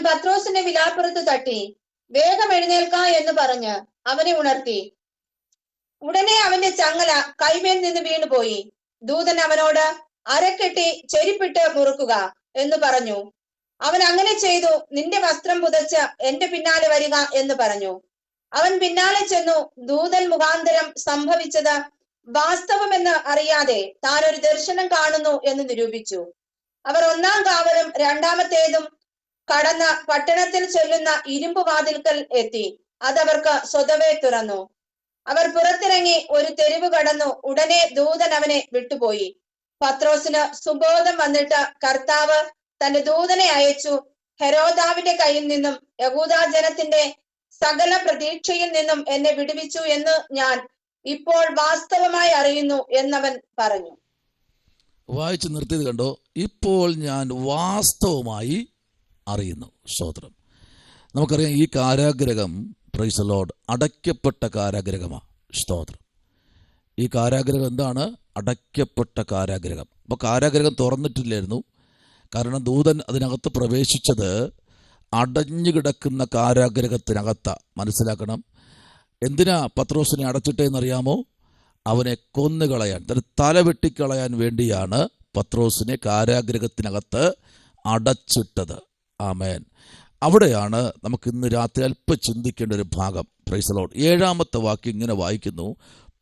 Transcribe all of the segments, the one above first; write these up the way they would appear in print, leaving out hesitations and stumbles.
പത്രോസിന്റെ വിലാപ്പുറത്ത് തട്ടി, വേഗം എഴുന്നേൽക്ക എന്ന് പറഞ്ഞ് അവനെ ഉണർത്തി. ഉടനെ അവന്റെ ചങ്ങല കൈമേൽ നിന്ന് വീണുപോയി. ദൂതൻ അവനോട്, അരക്കെട്ടി ചെരിപ്പിട്ട് മുറുക്കുക എന്ന് പറഞ്ഞു. അവൻ അങ്ങനെ ചെയ്തു. നിന്റെ വസ്ത്രം പുതച്ച് എന്റെ പിന്നാലെ വരിക എന്ന് പറഞ്ഞു. അവൻ പിന്നാലെ ചെന്നു. ദൂതൻ മുഖാന്തരം സംഭവിച്ചത് വാസ്തവമെന്ന് അറിയാതെ താൻ ഒരു ദർശനം കാണുന്നു എന്ന് നിരൂപിച്ചു. അവർ ഒന്നാം കാവലും രണ്ടാമത്തേതും കടന്ന് പട്ടണത്തിൽ ചെല്ലുന്ന ഇരുമ്പ് വാതിൽക്കൽ എത്തി. അതവർക്ക് സ്വതവേ തുറന്നു. അവർ പുറത്തിറങ്ങി ഒരു തെരുവ് കടന്നു. ഉടനെ ദൂതൻ അവനെ വിട്ടുപോയി. പത്രോസിന് സുബോധം വന്നിട്ട് കർത്താവ് തന്റെ ദൂതനെ അയച്ചു, ഹെരോദാവിന്റെ കയ്യിൽ നിന്നും യഹൂദാ ജനത്തിന്റെ സകല പ്രതീക്ഷയിൽ നിന്നും എന്നെ വിടുവിച്ചു എന്ന് ഞാൻ ഇപ്പോൾ വാസ്തവമായി അറിയുന്നു എന്നവൻ പറഞ്ഞു. വായിച്ചു നിർത്തിയത് കണ്ടോ? ഇപ്പോൾ ഞാൻ വാസ്തവമായി അറിയുന്നു. സ്തോത്രം. നമുക്കറിയാം, ഈ കാരാഗ്രഹം, പ്രൈസ് ദി ലോർഡ്, അടയ്ക്കപ്പെട്ട കാരാഗ്രഹമാണ്. സ്തോത്രം. ഈ കാരാഗ്രഹം എന്താണ്? അടയ്ക്കപ്പെട്ട കാരാഗ്രഹം. അപ്പോൾ കാരാഗ്രഹം തുറന്നിട്ടില്ലായിരുന്നു. കാരണം ദൂതൻ അതിനകത്ത് പ്രവേശിച്ചത് അടഞ്ഞു കിടക്കുന്ന കാരാഗ്രഹത്തിനകത്താണ്. മനസ്സിലാക്കണം. എന്തിനാ പത്രോസിനെ അടച്ചിട്ടേന്നറിയാമോ? അവനെ കൊന്നുകളയാൻ, തന്റെ തല വെട്ടിക്കളയാൻ വേണ്ടിയാണ് പത്രോസിനെ കാരാഗ്രഹത്തിനകത്ത് അടച്ചിട്ടത്. ആമേൻ. അവിടെയാണ് നമുക്ക് ഇന്ന് രാത്രി അല്പം ചിന്തിക്കേണ്ട ഒരു ഭാഗം. Price the Lord. 7-ാമത്തെ വാക്യം ഇങ്ങനെ വായിക്കുന്നു,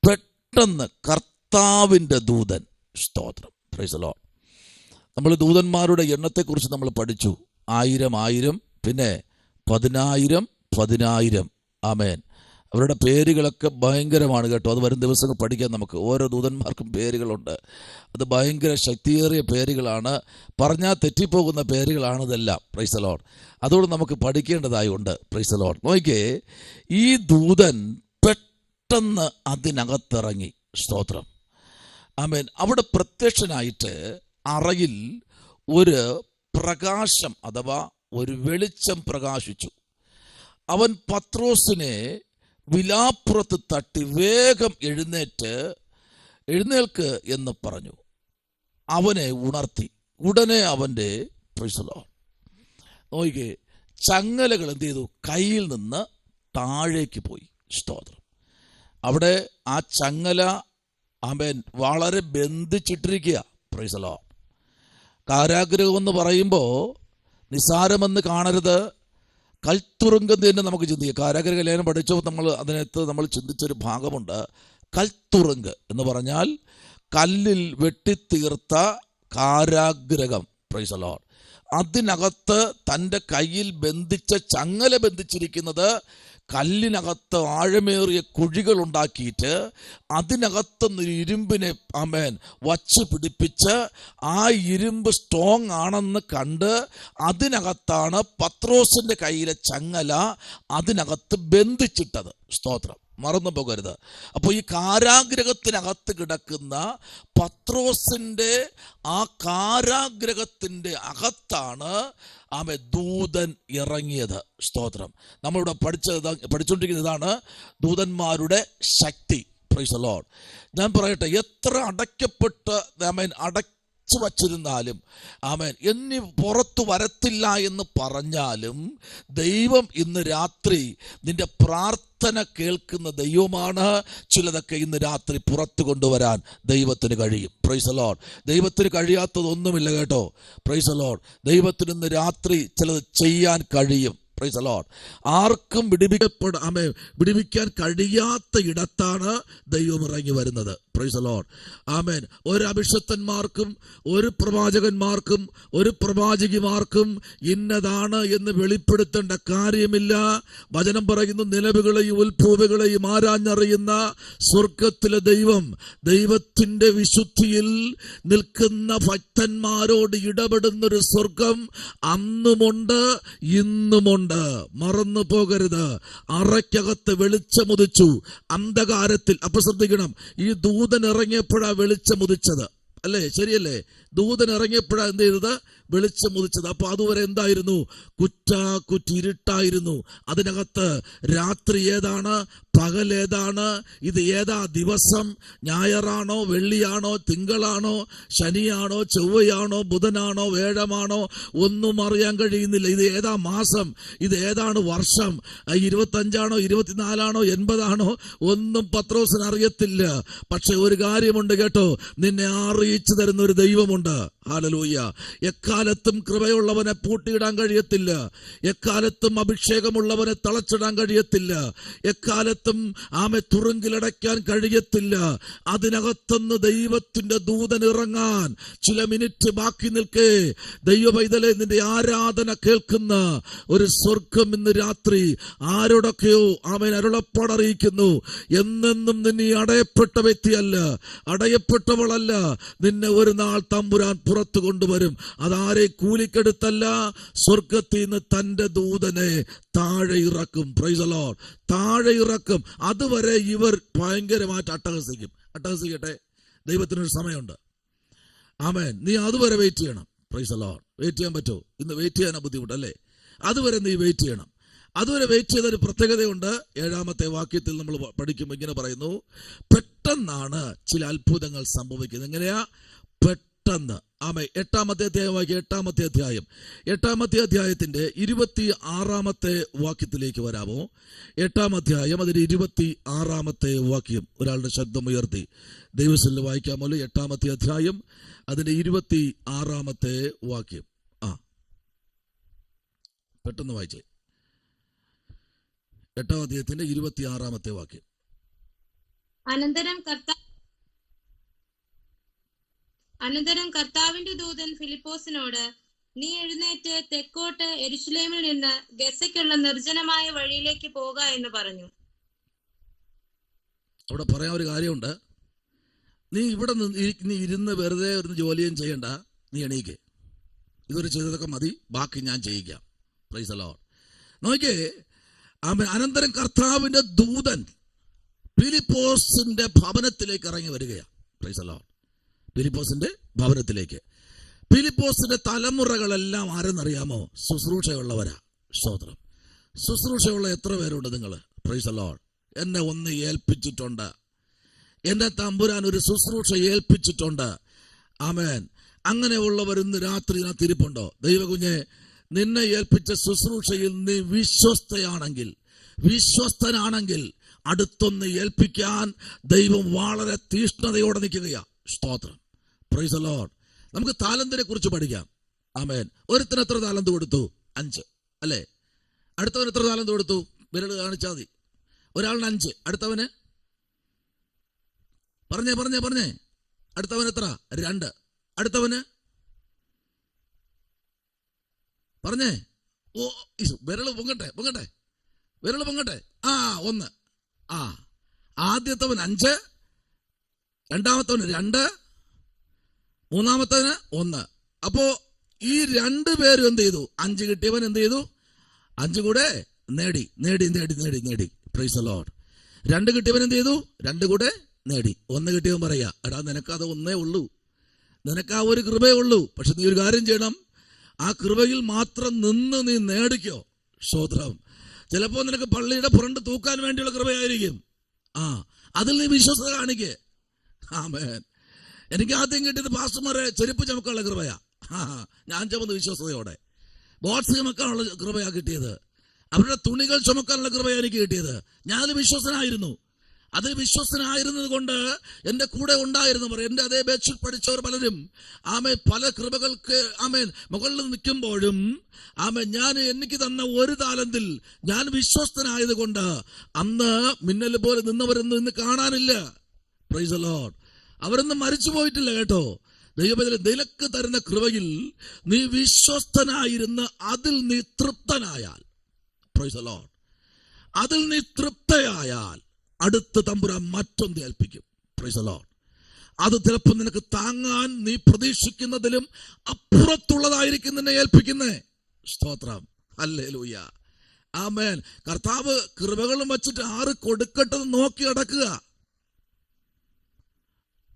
പെട്ടെന്ന് കർത്താവിൻ്റെ ദൂതൻ. സ്തോത്രം. Price the Lord. നമ്മൾ ദൂതന്മാരുടെ എണ്ണത്തെക്കുറിച്ച് നമ്മൾ പഠിച്ചു. 1000, പിന്നെ 10,000. ആമേൻ. അവരുടെ പേരുകളൊക്കെ ഭയങ്കരമാണ് കേട്ടോ. അത് വരും ദിവസങ്ങൾ പഠിക്കാൻ നമുക്ക്. ഓരോ ദൂതന്മാർക്കും പേരുകളുണ്ട്. അത് ഭയങ്കര ശക്തിയേറിയ പേരുകളാണ്. പറഞ്ഞാൽ തെറ്റിപ്പോകുന്ന പേരുകളാണ് ഇതെല്ലാം. Price the Lord. അതുകൊണ്ട് നമുക്ക് പഠിക്കേണ്ടതായി ഉണ്ട്. Price the Lord. നോക്കിക്കേ, ഈ ദൂതൻ പെട്ടെന്ന് അതിനകത്തിറങ്ങി. സ്തോത്രം. ആമേൻ. അവിടെ പ്രത്യക്ഷനായിട്ട് അറയിൽ ഒരു പ്രകാശം അഥവാ ഒരു വെളിച്ചം പ്രകാശിച്ചു. അവൻ പത്രോസിനെ വിലാപ്പുറത്ത് തട്ടി വേഗം എഴുന്നേൽക്ക് എന്ന് പറഞ്ഞു. അവനെ ഉണർത്തി. ഉടനെ അവൻ്റെ, പ്രൈസ് ദി ലോർഡ്, നോക്കിക്കേ, ചങ്ങലകൾ എന്ത് ചെയ്തു? കയ്യിൽ നിന്ന് താഴേക്ക് പോയി. സ്തോത്രം. അവിടെ ആ ചങ്ങല, ആമേൻ, വളരെ ബന്ധിച്ചിട്ടിരിക്കുക. Praise the lord. കാരാഗ്രഹം എന്ന് പറയുമ്പോൾ നിസാരമെന്ന് കാണരുത്. കൽത്തുറുങ്കം തന്നെ നമുക്ക് ചിന്തിക്കാം. കാരാഗ്രഹ ലേഖനം പഠിച്ചപ്പോൾ അതിനകത്ത് നമ്മൾ ചിന്തിച്ചൊരു ഭാഗമുണ്ട്. കൽത്തുറുങ്ക് എന്ന് പറഞ്ഞാൽ കല്ലിൽ വെട്ടിത്തീർത്ത കാരാഗ്രഹം. Praise the lord. അതിനകത്ത് തൻ്റെ കയ്യിൽ ബന്ധിച്ച ചങ്ങല ബന്ധിച്ചിരിക്കുന്നത് കല്ലിനകത്ത് ആഴമേറിയ കുഴികൾ ഉണ്ടാക്കിയിട്ട് അതിനകത്തുനിന്ന് ഇരുമ്പിനെ, ആമേൻ, വച്ച് പിടിപ്പിച്ച് ആ ഇരുമ്പ് സ്ട്രോങ് ആണെന്ന് കണ്ട് അതിനകത്താണ് പത്രോസിന്റെ കയ്യിലെ ചങ്ങല അതിനകത്ത് ബന്ധിച്ചിട്ടത്. സ്തോത്രം. മറന്നു പോകരുത്. അപ്പോൾ ഈ കാരാഗ്രഹത്തിനകത്ത് കിടക്കുന്ന പത്രോസിന്റെ ആ കാരാഗ്രഹത്തിന്റെ അകത്താണ് ദൂതൻ ഇറങ്ങിയത്. സ്തോത്രം. നമ്മളിവിടെ പഠിച്ചുകൊണ്ടിരിക്കുന്ന ഇതാണ് ദൂതന്മാരുടെ ശക്തി. Price the Lord. ഞാൻ പറയട്ടെ, എത്ര അടയ്ക്കപ്പെട്ട് അടച്ചു വച്ചിരുന്നാലും, ആമേൻ, ഇനി പുറത്തു വരത്തില്ല എന്ന് പറഞ്ഞാലും ദൈവം ഇന്ന് രാത്രി നിന്റെ പ്രാർത്ഥന കേൾക്കുന്ന ദൈവമാണ്. ചിലതൊക്കെ ഇന്ന് രാത്രി പുറത്തു കൊണ്ടുവരാൻ ദൈവത്തിന് കഴിയും. Praise the lord. ദൈവത്തിന് കഴിയാത്തതൊന്നുമില്ല കേട്ടോ. Praise the lord. ദൈവത്തിന് ഇന്ന് രാത്രി ചിലത് ചെയ്യാൻ കഴിയും. Praise the lord. ആർക്കും വിടുവിക്കാൻ കഴിയാത്ത ഇടത്താണ് ദൈവം ഇറങ്ങി വരുന്നത്. Praise the lord. ആമേൻ. ഒരു അഭിഷക്തന്മാർക്കും ഒരു പ്രവാചകന്മാർക്കും ഒരു പ്രവാചകിമാർക്കും ഇന്നതാണ് എന്ന് വെളിപ്പെടുത്തേണ്ട കാര്യമില്ല. വചനം പറയുന്നു, നിലവുകളെയും ഉത്ഭൂവികളെയും ആരാഞ്ഞറിയുന്ന സ്വർഗത്തിലെ ദൈവം, ദൈവത്തിന്റെ വിശുദ്ധിയിൽ നിൽക്കുന്ന ഭക്തന്മാരോട് ഇടപെടുന്നൊരു സ്വർഗം അന്നുമുണ്ട് ഇന്നുമുണ്ട്. മറന്നു പോകരുത്. അറയ്ക്കകത്ത് വെളിച്ചമുദിച്ചു അന്ധകാരത്തിൽ. അപ്പൊ ശ്രദ്ധിക്കണം, ഈ ദൂതൻ ഇറങ്ങിയപ്പോഴാ വെളിച്ചമുദിച്ചത്. അല്ലേ? ശരിയല്ലേ? ദൂതൻ ഇറങ്ങിയപ്പോഴാണ് എന്ത് ചെയ്തത്? വെളിച്ചം ഉദിച്ചത്. അപ്പൊ അതുവരെ എന്തായിരുന്നു? കുറ്റിരുട്ടായിരുന്നു. അതിനകത്ത് രാത്രി ഏതാണ്, പകൽ ഏതാണ്, ഇത് ഏതാ ദിവസം, ഞായറാണോ വെള്ളിയാണോ തിങ്കളാണോ ശനിയാണോ ചൊവ്വയാണോ ബുധനാണോ വേഴമാണോ ഒന്നും അറിയാൻ കഴിയുന്നില്ല. ഇത് ഏതാ മാസം, ഇത് ഏതാണ് വർഷം, 25ആണോ 24ആണോ 80ആണോ ഒന്നും പത്രോസിന് അറിയത്തില്ല. പക്ഷെ ഒരു കാര്യമുണ്ട് കേട്ടോ, നിന്നെ അറിയിച്ചു തരുന്ന ഒരു ദൈവമുണ്ട്. ഹല്ലേലൂയ. എക്കാലത്തും കൃപയുള്ളവനെ പൂട്ടിയിടാൻ കഴിയത്തില്ല. എക്കാലത്തും അഭിഷേകമുള്ളവനെ തളച്ചിടാൻ കഴിയത്തില്ല. എക്കാലത്തും ആമെ തുറുങ്കിലടയ്ക്കാൻ കഴിയത്തില്ല. അതിനകത്തുനിന്ന് ദൈവത്തിന്റെ ദൂതൻ ഇറങ്ങാൻ ചില മിനിറ്റ് ബാക്കി നിൽക്കേ. ദൈവ പൈതലേ, നിന്റെ ആരാധന കേൾക്കുന്ന ഒരു സ്വർഗം ഇന്ന് രാത്രി ആരോടൊക്കെയോ ആമേൻ അരുളപ്പാടറിയിക്കുന്നു. എന്നെന്നും നിന്നെ അടയപ്പെട്ട വ്യക്തിയല്ല, അടയപ്പെട്ടവളല്ല. നിന്നെ ഒരു നാൾ തമ്പുരാൻ പുറത്തു കൊണ്ടുവരും. അതാരെ കൂലിക്കെടുത്തല്ല, സ്വർഗത്തിൽ നിന്ന് തന്റെ ദൂതനെ താഴെ ഇറക്കും. Price the Lord. താഴെ ഇറക്കും. അതുവരെ ഇവർ ഭയങ്കരമായിട്ട് അട്ടഹസിക്കട്ടെ. ദൈവത്തിനൊരു സമയമുണ്ട്. ആമേൻ. നീ അതുവരെ വെയിറ്റ് ചെയ്യണം. Price the Lord. വെയിറ്റ് ചെയ്യാൻ പറ്റുമോ? ഇന്ന് വെയിറ്റ് ചെയ്യാൻ ബുദ്ധിമുട്ടല്ലേ? അതുവരെ നീ വെയിറ്റ് ചെയ്യണം. അതുവരെ വെയിറ്റ് ചെയ്തൊരു പ്രത്യേകതയുണ്ട്. 7ാമത്തെ വാക്യത്തിൽ നമ്മൾ പഠിക്കുമ്പോൾ ഇങ്ങനെ പറയുന്നു, പെട്ടെന്നാണ് ചില അത്ഭുതങ്ങൾ സംഭവിക്കുന്നത്. എങ്ങനെയാ? പെട്ടെന്ന്. ആമേ. 8ാമത്തെ അധ്യായം വാക്യം. 8ാമത്തെ അധ്യായം 8ാമത്തെ അധ്യായത്തിന്റെ 26ാമത്തെ വാക്യത്തിലേക്ക് വരാമോ? 8ാം അധ്യായം അതിന്റെ 26ാമത്തെ വാക്യം ഒരാളുടെ ശബ്ദമുയർത്തി ദൈവസന്നിധിയിൽ വായിക്കാമല്ലോ. 8ാമത്തെ അധ്യായം അതിന്റെ 26ാമത്തെ വാക്യം. പെട്ടെന്ന് വായിച്ചേ. 8ാം അധ്യായത്തിന്റെ 26ാമത്തെ വാക്യം. അനന്തരം കർത്താവിന്റെ ദൂതൻ ഫിലിപ്പോസിനോട്, നീ എഴുന്നേറ്റ് തെക്കോട്ട് യെരൂശലേമിൽ നിന്ന് ഗസയ്ക്കുള്ള നിർജ്ജനമായ വഴിയിലേക്ക് പോക എന്ന് പറഞ്ഞു. അവിടെ പറയാൻ ഒരു കാര്യമുണ്ട്. നീ ഇവിടെ നീ ഇരുന്ന് വെറുതെ ഒരു ജോലിയും ചെയ്യണ്ട. നീ എണീക്ക്. ഇതൊരു ചെയ്തതൊക്കെ മതി, ബാക്കി ഞാൻ ചെയ്യിക്കാം. Price the Lord. നോക്കിയേ. അനന്തരം കർത്താവിന്റെ ദൂതൻ ഫിലിപ്പോസിന്റെ ഭവനത്തിലേക്ക് ഇറങ്ങി വരികയാണ്. Price the Lord. ഫിലിപ്പോസിന്റെ ഭവനത്തിലേക്ക്. ഫിലിപ്പോസിന്റെ തലമുറകളെല്ലാം ആരെന്നറിയാമോ? ശുശ്രൂഷയുള്ളവരാ. സ്തോത്രം. ശുശ്രൂഷയുള്ള എത്ര പേരുണ്ട് നിങ്ങൾ? Price the Lord. എന്നെ ഒന്ന് ഏൽപ്പിച്ചിട്ടുണ്ട്. എന്റെ തമ്പുരാൻ ഒരു ശുശ്രൂഷ ഏൽപ്പിച്ചിട്ടുണ്ട്. ആമേൻ. അങ്ങനെയുള്ളവർ ഇന്ന് രാത്രി തിരിപ്പുണ്ടോ? ദൈവകുഞ്ഞെ, നിന്നെ ഏൽപ്പിച്ച ശുശ്രൂഷയിൽ നീ വിശ്വസ്തനാണെങ്കിൽ അടുത്തൊന്ന് ഏൽപ്പിക്കാൻ ദൈവം വളരെ തീഷ്ണതയോടെ നിൽക്കുകയാ. സ്തോത്രം. Price the Lord. നമുക്ക് താലന്തിനെ കുറിച്ച് പഠിക്കാം. ആമേൻ. ഒരുത്തിന് എത്ര താലന്ത് കൊടുത്തു? 5 അല്ലേ? അടുത്തവന് എത്ര താലന്ത് കൊടുത്തു? വിരൽ കാണിച്ചാൽ മതി. ഒരാളിന് 5. അടുത്തവന് പറഞ്ഞേ. അടുത്തവന് എത്ര? 2. അടുത്തവന് പറഞ്ഞേ. ഓ, വിരൽ പൊങ്ങട്ടെ. വിരൽ പൊങ്ങട്ടെ. 1. ആദ്യത്തവൻ 5, രണ്ടാമത്തവന് 2, മൂന്നാമത്തവന് 1. അപ്പോ ഈ 2 പേരും എന്ത് ചെയ്തു? 5 കിട്ടിയവൻ എന്ത് ചെയ്തു? 5 കൂടെ നേടി. Price the Lord. 2 കിട്ടിയവൻ എന്ത് ചെയ്തു? 2 കൂടെ നേടി. 1 കിട്ടിയവൻ പറയാ, എടാ നിനക്കത് ഒന്നേ ഉള്ളൂ, നിനക്ക് ആ ഒരു കൃപയേ ഉള്ളൂ. പക്ഷെ നീ ഒരു കാര്യം ചെയ്യണം, ആ കൃപയിൽ മാത്രം നിന്ന് നീ നേടിക്കോ. സ്തോത്രം. ചിലപ്പോ നിനക്ക് പള്ളിയുടെ പുറണ്ട് തൂക്കാൻ വേണ്ടിയുള്ള കൃപയായിരിക്കും. അതിൽ നീ വിശ്വസത കാണിക്കേ. ആമേൻ. എനിക്ക് ആദ്യം കിട്ടിയത് പാസ്റ്റർമാരെ ചെരുപ്പ് ചുമക്കാനുള്ള കൃപയാ. ഞാൻ ചുമന്ന് വിശ്വസതയോടെ. ബോട്ട്സ് ചുമക്കാനുള്ള കൃപയാ കിട്ടിയത്. അവരുടെ തുണികൾ ചുമക്കാനുള്ള കൃപയാ എനിക്ക് കിട്ടിയത്. ഞാനത് വിശ്വസനായിരുന്നു. അത് വിശ്വസനായിരുന്നത് കൊണ്ട് എന്റെ കൂടെ ഉണ്ടായിരുന്നവർ, എന്റെ അതേ ബാച്ചിൽ പഠിച്ചവർ പലരും പല കൃപകൾക്ക് മുകളിൽ നിൽക്കുമ്പോഴും എനിക്ക് തന്ന ഒരു താലന്തിൽ ഞാൻ വിശ്വസ്തനായത് കൊണ്ട് അന്ന് മിന്നൽ പോലെ നിന്നവരൊന്നും ഇന്ന് കാണാനില്ല. Price the Lord. അവരൊന്നും മരിച്ചു പോയിട്ടില്ല കേട്ടോ. ദൈവത്തിലെ നിനക്ക് തരുന്ന കൃപയിൽ നീ വിശ്വസ്തനായിരുന്ന അതിൽ നീ തൃപ്തനായാൽ, പ്രൈസ് ദി ലോർഡ്, അതിൽ നീ തൃപ്തയായാൽ അടുത്ത തമ്പുരാൻ മറ്റൊന്ന് ഏൽപ്പിക്കും. Price the Lord. അത് ചിലപ്പോൾ നിനക്ക് താങ്ങാൻ നീ പ്രതീക്ഷിക്കുന്നതിലും അപ്പുറത്തുള്ളതായിരിക്കും നിന്നെ ഏൽപ്പിക്കുന്നേ. സ്തോത്രം. ഹല്ലേലൂയ. ആമേൻ. കർത്താവ് കൃപകളും വച്ചിട്ട് ആറ് കൊടുക്കട്ടെന്ന് നോക്കി അടക്കുക.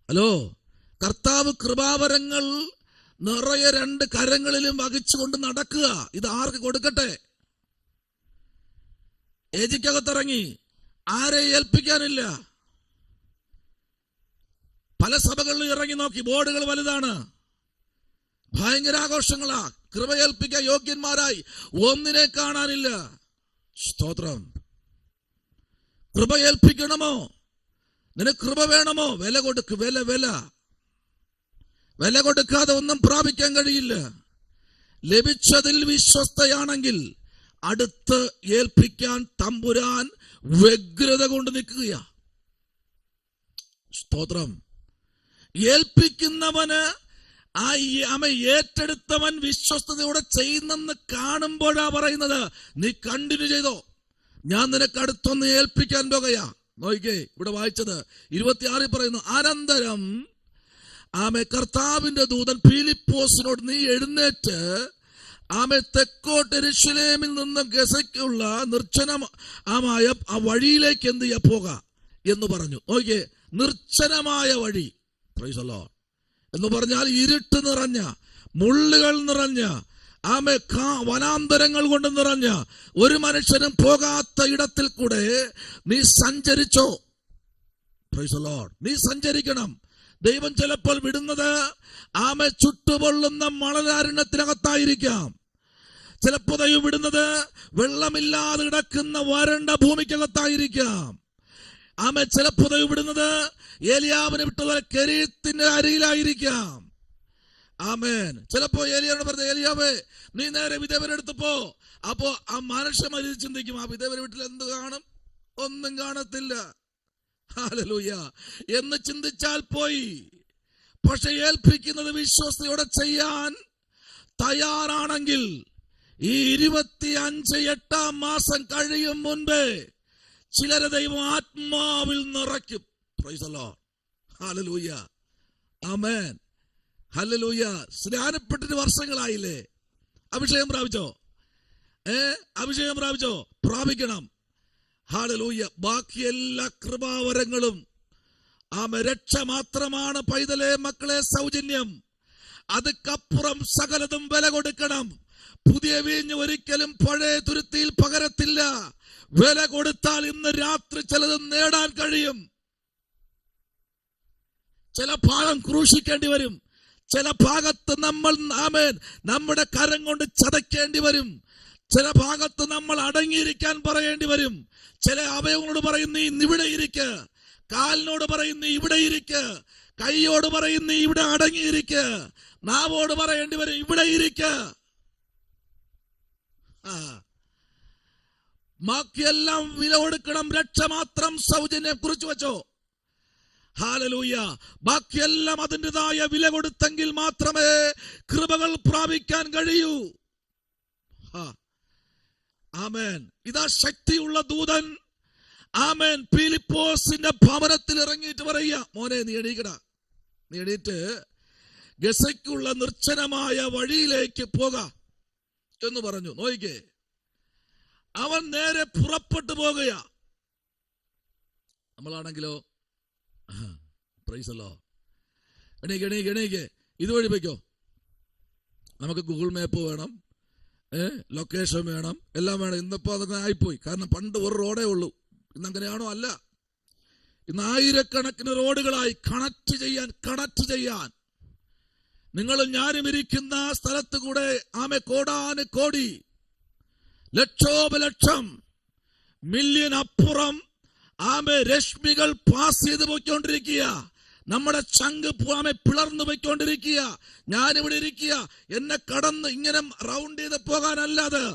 ഹലോ, കർത്താവ് കൃപാവരങ്ങൾ നിറയെ 2 കരങ്ങളിലും വഹിച്ചുകൊണ്ട് നടക്കുക. ഇത് ആർക്ക് കൊടുക്കട്ടെ? ഏജിക്കകത്തിറങ്ങി ആരെ ഏൽപ്പിക്കാനില്ല. പല സഭകളിലും ഇറങ്ങി നോക്കി, ബോർഡുകൾ വലുതാണ്, ഭയങ്കര ആഘോഷങ്ങളാ. കൃപയേൽപ്പിക്കാൻ യോഗ്യന്മാരായി ഒന്നിനെ കാണാനില്ല. സ്തോത്രം. കൃപ ഏൽപ്പിക്കണമോ? നിനക്ക് കൃപ വേണമോ? വില കൊടുക്ക്. വില കൊടുക്കാതെ ഒന്നും പ്രാപിക്കാൻ കഴിയില്ല. ലഭിച്ചതിൽ വിശ്വസ്തയാണെങ്കിൽ അടുത്ത് ഏൽപ്പിക്കാൻ തമ്പുരാൻ വ്യഗ്രത കൊണ്ട് നിൽക്കുക. സ്തോത്രം. ഏൽപ്പിക്കുന്നവന് ഏറ്റെടുത്തവൻ വിശ്വസ്തയോടെ ചെയ്യുന്നെന്ന് കാണുമ്പോഴാ പറയുന്നത്, നീ കണ്ടിന്യൂ ചെയ്തോ, ഞാൻ നിനക്ക് അടുത്തൊന്ന് ഏൽപ്പിക്കാൻ പോകുകയാ. നോക്കിക്കേ, ഇവിടെ വായിച്ചത് 26 പറയുന്നു, അനന്തരം കർത്താവിന്റെ ദൂതൻ ഫിലിപ്പോസിനോട്, നീ എഴുന്നേറ്റ് തെക്കോട്ട് യെരൂശലേമിൽ നിന്ന് ഗസയ്ക്കുള്ള നിർജ്ജനമായ ആ വഴിയിലേക്ക് എന്ത് ചെയ്യാ പോക എന്ന് പറഞ്ഞു. നോക്കിയേ, നിർജ്ജനമായ വഴി. Price the Lord. എന്ന് പറഞ്ഞാൽ ഇരുട്ട് നിറഞ്ഞ, മുള്ളുകൾ നിറഞ്ഞ, വനാന്തരങ്ങൾ കൊണ്ട് നിറഞ്ഞ, ഒരു മനുഷ്യനും പോകാത്ത ഇടത്തിൽ കൂടെ നീ സഞ്ചരിച്ചോ. Price the Lord. നീ സഞ്ചരിക്കണം. ദൈവം ചിലപ്പോൾ വിടുന്നത് ചുട്ടുപൊള്ളുന്ന മണലാരണ്യത്തിനകത്തായിരിക്കാം. ചിലപ്പോൾ ദൈവം വിടുന്നത് വെള്ളമില്ലാതെ കിടക്കുന്ന വരണ്ട ഭൂമിക്കകത്തായിരിക്കാം. ചിലപ്പോൾ ദൈവം വിടുന്നത് ഏലിയാവിനെ വിട്ടതുപോലെ കെരീത്തിന്റെ അരിയിലായിരിക്കാം. ആമേൻ. ചിലപ്പോ ഏലിയാവിനോട് പറഞ്ഞു, ഏലിയാവേ നീ നേരെ വിധവരെടുത്ത് പോ. അപ്പോ ആ മനുഷ്യൻ ചിന്തിക്കും, ആ വിധവരെ വീട്ടിൽ എന്ത് കാണും? ഒന്നും കാണത്തില്ല. ഹല്ലേലൂയ എന്ന് ചിന്തിച്ചാൽ പോയി. പക്ഷെ ഏൽപ്പിക്കുന്നത് വിശ്വസ്തയോടെ ചെയ്യാൻ തയ്യാറാണെങ്കിൽ ഈ 25-8 മാസം കഴിയും മുൻപേ ചിലരെ ദൈവം ആത്മാവിൽ നിറയ്ക്കും. Praise the lord. ഹല്ലേലൂയ. ആമേൻ. ഹല്ലേലൂയ. സ്നാനപ്പെട്ടിട്ട് വർഷങ്ങളായില്ലേ? അഭിഷേകം പ്രാപിച്ചോ? അഭിഷേകം പ്രാപിച്ചോ? പ്രാപിക്കണം. ഹല്ലേലൂയ. ബാക്കി എല്ലാ കൃപാവരങ്ങളും രക്ഷ മാത്രമാണ് പൈതലേ മക്കളെ സൗജന്യം. അതുക്കപ്പുറം സകലതും വില കൊടുക്കണം. പുതിയ വീഞ്ഞ് ഒരിക്കലും പഴയ തുരുത്തിയിൽ പകരത്തില്ല. വില കൊടുത്താൽ ഇന്ന് രാത്രി ചിലത് നേടാൻ കഴിയും. ചില ഭാഗം ക്രൂശിക്കേണ്ടി വരും. ചില ഭാഗത്ത് നമ്മൾ നമ്മുടെ കരം കൊണ്ട് ചതയ്ക്കേണ്ടി വരും. ചില ഭാഗത്ത് നമ്മൾ അടങ്ങിയിരിക്കാൻ പറയേണ്ടി വരും. ചില അവയവങ്ങളോട് പറയും, നീ ഇവിടെ ഇരിക്ക്. കാലിനോട് പറയും, നീ ഇവിടെ ഇരിക്ക്. കൈയോട് പറയും, നീ ഇവിടെ അടങ്ങിയിരിക്ക്. നാവോട് പറയേണ്ടി വരും, ഇവിടെ ഇരിക്ക്. ബാക്കിയെല്ലാം വില കൊടുക്കണം. രക്ഷ മാത്രം സൗജന്യം. കുറിച്ചു വെച്ചോ. ഹല്ലേലൂയ. ബാക്കിയെല്ലാം അതിൻ്റെതായ വില കൊടുത്തെങ്കിൽ മാത്രമേ കൃപകൾ പ്രാപിക്കാൻ കഴിയൂ. ആമേൻ. ഇതാ ശക്തിയുള്ള ദൂതൻ ഫിലിപ്പോസിന്റെ ഭവനത്തിൽ ഇറങ്ങിയിട്ട് പറയുക, മോനെ നീ എണീക്കടാ, നീ എണീറ്റ് ഗസയ്ക്കുള്ള നിർജ്ജനമായ വഴിയിലേക്ക് പോക എന്ന് പറഞ്ഞു. നോയിക്കേ, അവൻ നേരെ പുറപ്പെട്ടു പോകുകയാ. നമ്മളാണെങ്കിലോ പ്രൈസ് അല്ലോ, എണീക്ക് ഇതുവഴി പോയിക്കോ. നമുക്ക് ഗൂഗിൾ മാപ്പ് വേണം, ലൊക്കേഷൻ വേണം, എല്ലാം വേണം. ഇന്നിപ്പോ അതൊക്കെ ആയിപ്പോയി. കാരണം പണ്ട് ഒരു റോഡേ ഉള്ളൂ. ഇന്നങ്ങനെയാണോ? അല്ല. ഇന്ന് ആയിരക്കണക്കിന് റോഡുകളായി. കണക്ട് ചെയ്യാൻ നിങ്ങളും ഞാനും ഇരിക്കുന്ന സ്ഥലത്ത് കൂടെ കോടാന് കോടി, ലക്ഷോപലക്ഷം, മില്യൺ അപ്പുറം രശ്മികൾ പാസ് ചെയ്ത് പോയിക്കൊണ്ടിരിക്കുക. നമ്മുടെ ചങ്ക് പിളർന്നു പോയിക്കൊണ്ടിരിക്കുക. ഞാനിവിടെ ഇരിക്കുക, എന്നെ കടന്ന് ഇങ്ങനെ റൗണ്ട് ചെയ്ത് പോകാനല്ലാതെ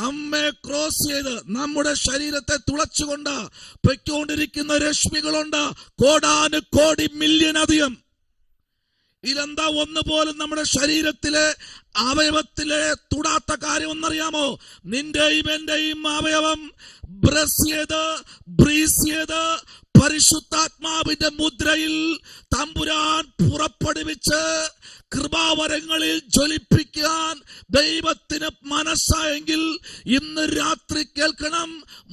നമ്മെ ക്രോസ് ചെയ്ത് നമ്മുടെ ശരീരത്തെ തുളച്ചുകൊണ്ട് പൊയ്ക്കൊണ്ടിരിക്കുന്ന രശ്മികളുണ്ട്. കോടാന് കോടി, മില്യൺ അധികം. ഇതെന്താ? ഒന്നുപോലും നമ്മുടെ ശരീരത്തിലെ അവയവത്തിലെ തൊടാത്ത കാര്യം ഒന്നറിയാമോ? നിന്റെയും എന്റെയും അവയവം ബ്രീസ് ചെയ്ത് പരിശുദ്ധാത്മാവിന്റെ മുദ്രയിൽ തമ്പുരാൻ പുറപ്പെടുവിച്ച് കൃപാവരങ്ങളിൽ ജ്വലിപ്പിക്കാൻ ദൈവത്തിന് മനസ്സായെങ്കിൽ ഇന്ന് രാത്രി കേൾക്കണം,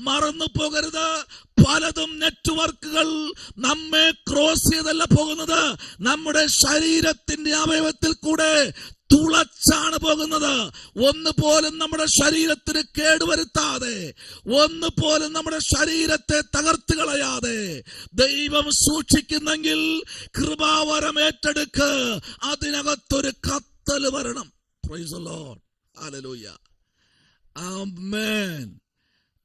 മറന്നു പോകരുത്. പലതും നെറ്റ്വർക്കുകൾ നമ്മെ ക്രോസ് ചെയ്തല്ല പോകുന്നത്, നമ്മുടെ ശരീരത്തിന്റെ അവയവത്തിൽ കൂടെ തുളച്ചാണ് പോകുന്നത്. ഒന്നുപോലും നമ്മുടെ ശരീരത്തിന് കേടുവരുത്താതെ, ഒന്നുപോലും നമ്മുടെ ശരീരത്തെ തകർത്ത് കളയാതെ ദൈവം സൂക്ഷിക്കുന്നെങ്കിൽ കൃപാവരം ഏറ്റെടുക്ക്. അതിനകത്തൊരു കത്തൽ വരണം. Price the lord. ഹല്ലേലൂയ. ആമേൻ.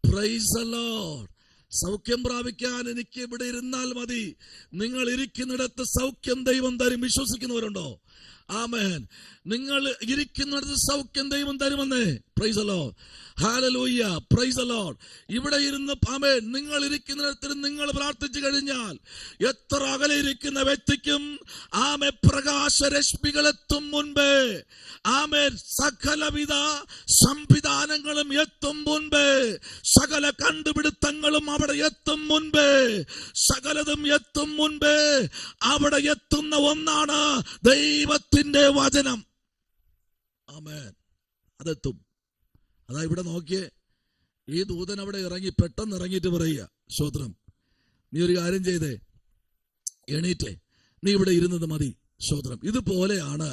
Praise the Lord. സൗഖ്യം പ്രാപിക്കാൻ എനിക്ക് ഇവിടെ ഇരുന്നാൽ മതി. നിങ്ങൾ ഇരിക്കുന്നിടത്ത് സൗഖ്യം ദൈവം തരും. വിശ്വസിക്കുന്നവരുണ്ടോ? ആമേൻ. നിങ്ങൾ ഇരിക്കുന്നിടത്ത് സൗഖ്യം ദൈവം തരുമെന്നേ. Praise the lord. ഹല്ലേലൂയ. Praise the lord. ഇവിടെ ഇരുന്ന് ആമേൻ, നിങ്ങൾ ഇരിക്കുന്നിടത്ത് നിങ്ങൾ പ്രാർത്ഥിച്ചു കഴിഞ്ഞാൽ എത്ര അകലെ ഇരിക്കുന്ന വ്യക്തിക്കും ആമേൻ പ്രകാശരശ്മികൾ എത്തും മുൻപേ, ആമേൻ സകലവിധ സംവിധാനങ്ങളും എത്തും മുൻപേ, സകല കണ്ടുപിടുത്തങ്ങളും അവിടെ എത്തും മുൻപേ, സകലതും എത്തും മുൻപേ അവിടെ എത്തുന്ന ഒന്നാണ് ദൈവത്തിന്റെ വചനം. ആമേൻ. അതെത്തും. അതാ ഇവിടെ നോക്കിയേ, ഈ ദൂതൻ അവിടെ ഇറങ്ങി, പെട്ടെന്ന് ഇറങ്ങിയിട്ട് പറയുക, സ്തോത്രം, നീ ഒരു കാര്യം ചെയ്തേ, എണീറ്റേ, നീ ഇവിടെ ഇരുന്നത് മതി. സ്തോത്രം. ഇതേപോലെയാണ്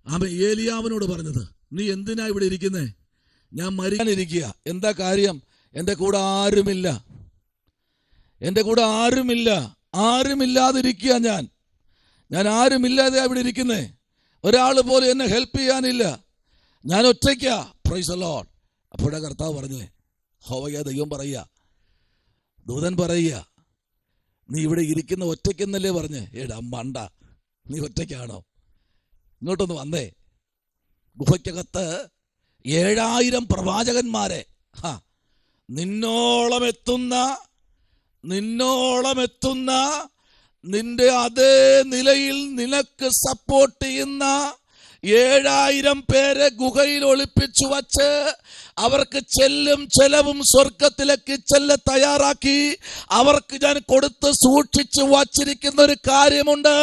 ആമ ഏലിയാവിനോട് പറഞ്ഞത്, നീ എന്തിനാ ഇവിടെ ഇരിക്കുന്നേ? ഞാൻ മരിക്കാനിരിക്കുക. എന്താ കാര്യം? എൻ്റെ കൂടെ ആരുമില്ല, എൻ്റെ കൂടെ ആരുമില്ല, ആരുമില്ലാതിരിക്കുക. ഞാൻ ആരുമില്ലാതെ ഇവിടെ ഇരിക്കുന്നേ. ഒരാൾ പോലും എന്നെ ഹെൽപ്പ് ചെയ്യാനില്ല, ഞാൻ ഒറ്റയ്ക്കാ. Price the Lord. അപ്പോഴാ കർത്താവ് പറഞ്ഞേ, ഹോവയാ ദൈവം പറയുക, ദൂതൻ പറയുക, നീ ഇവിടെ ഇരിക്കുന്ന ഒറ്റയ്ക്കെന്നല്ലേ പറഞ്ഞേ? എടാ മണ്ട, നീ ഒറ്റയ്ക്കാണോ? ഇങ്ങോട്ടൊന്ന് വന്നേ. ഗുഹയ്ക്കകത്ത് 7000 പ്രവാചകന്മാരെ നിന്നോളം എത്തുന്ന നിന്റെ അതേ നിലയിൽ നിനക്ക് സപ്പോർട്ട് ചെയ്യുന്ന 7000 പേരെ ഗുഹയിൽ ഒളിപ്പിച്ചു വച്ച് അവർക്ക് ചെലവും സ്വർഗത്തിലേക്ക് തയ്യാറാക്കി അവർക്ക് ഞാൻ കൊടുത്ത് സൂക്ഷിച്ചു വച്ചിരിക്കുന്ന ഒരു കാര്യമുണ്ട്.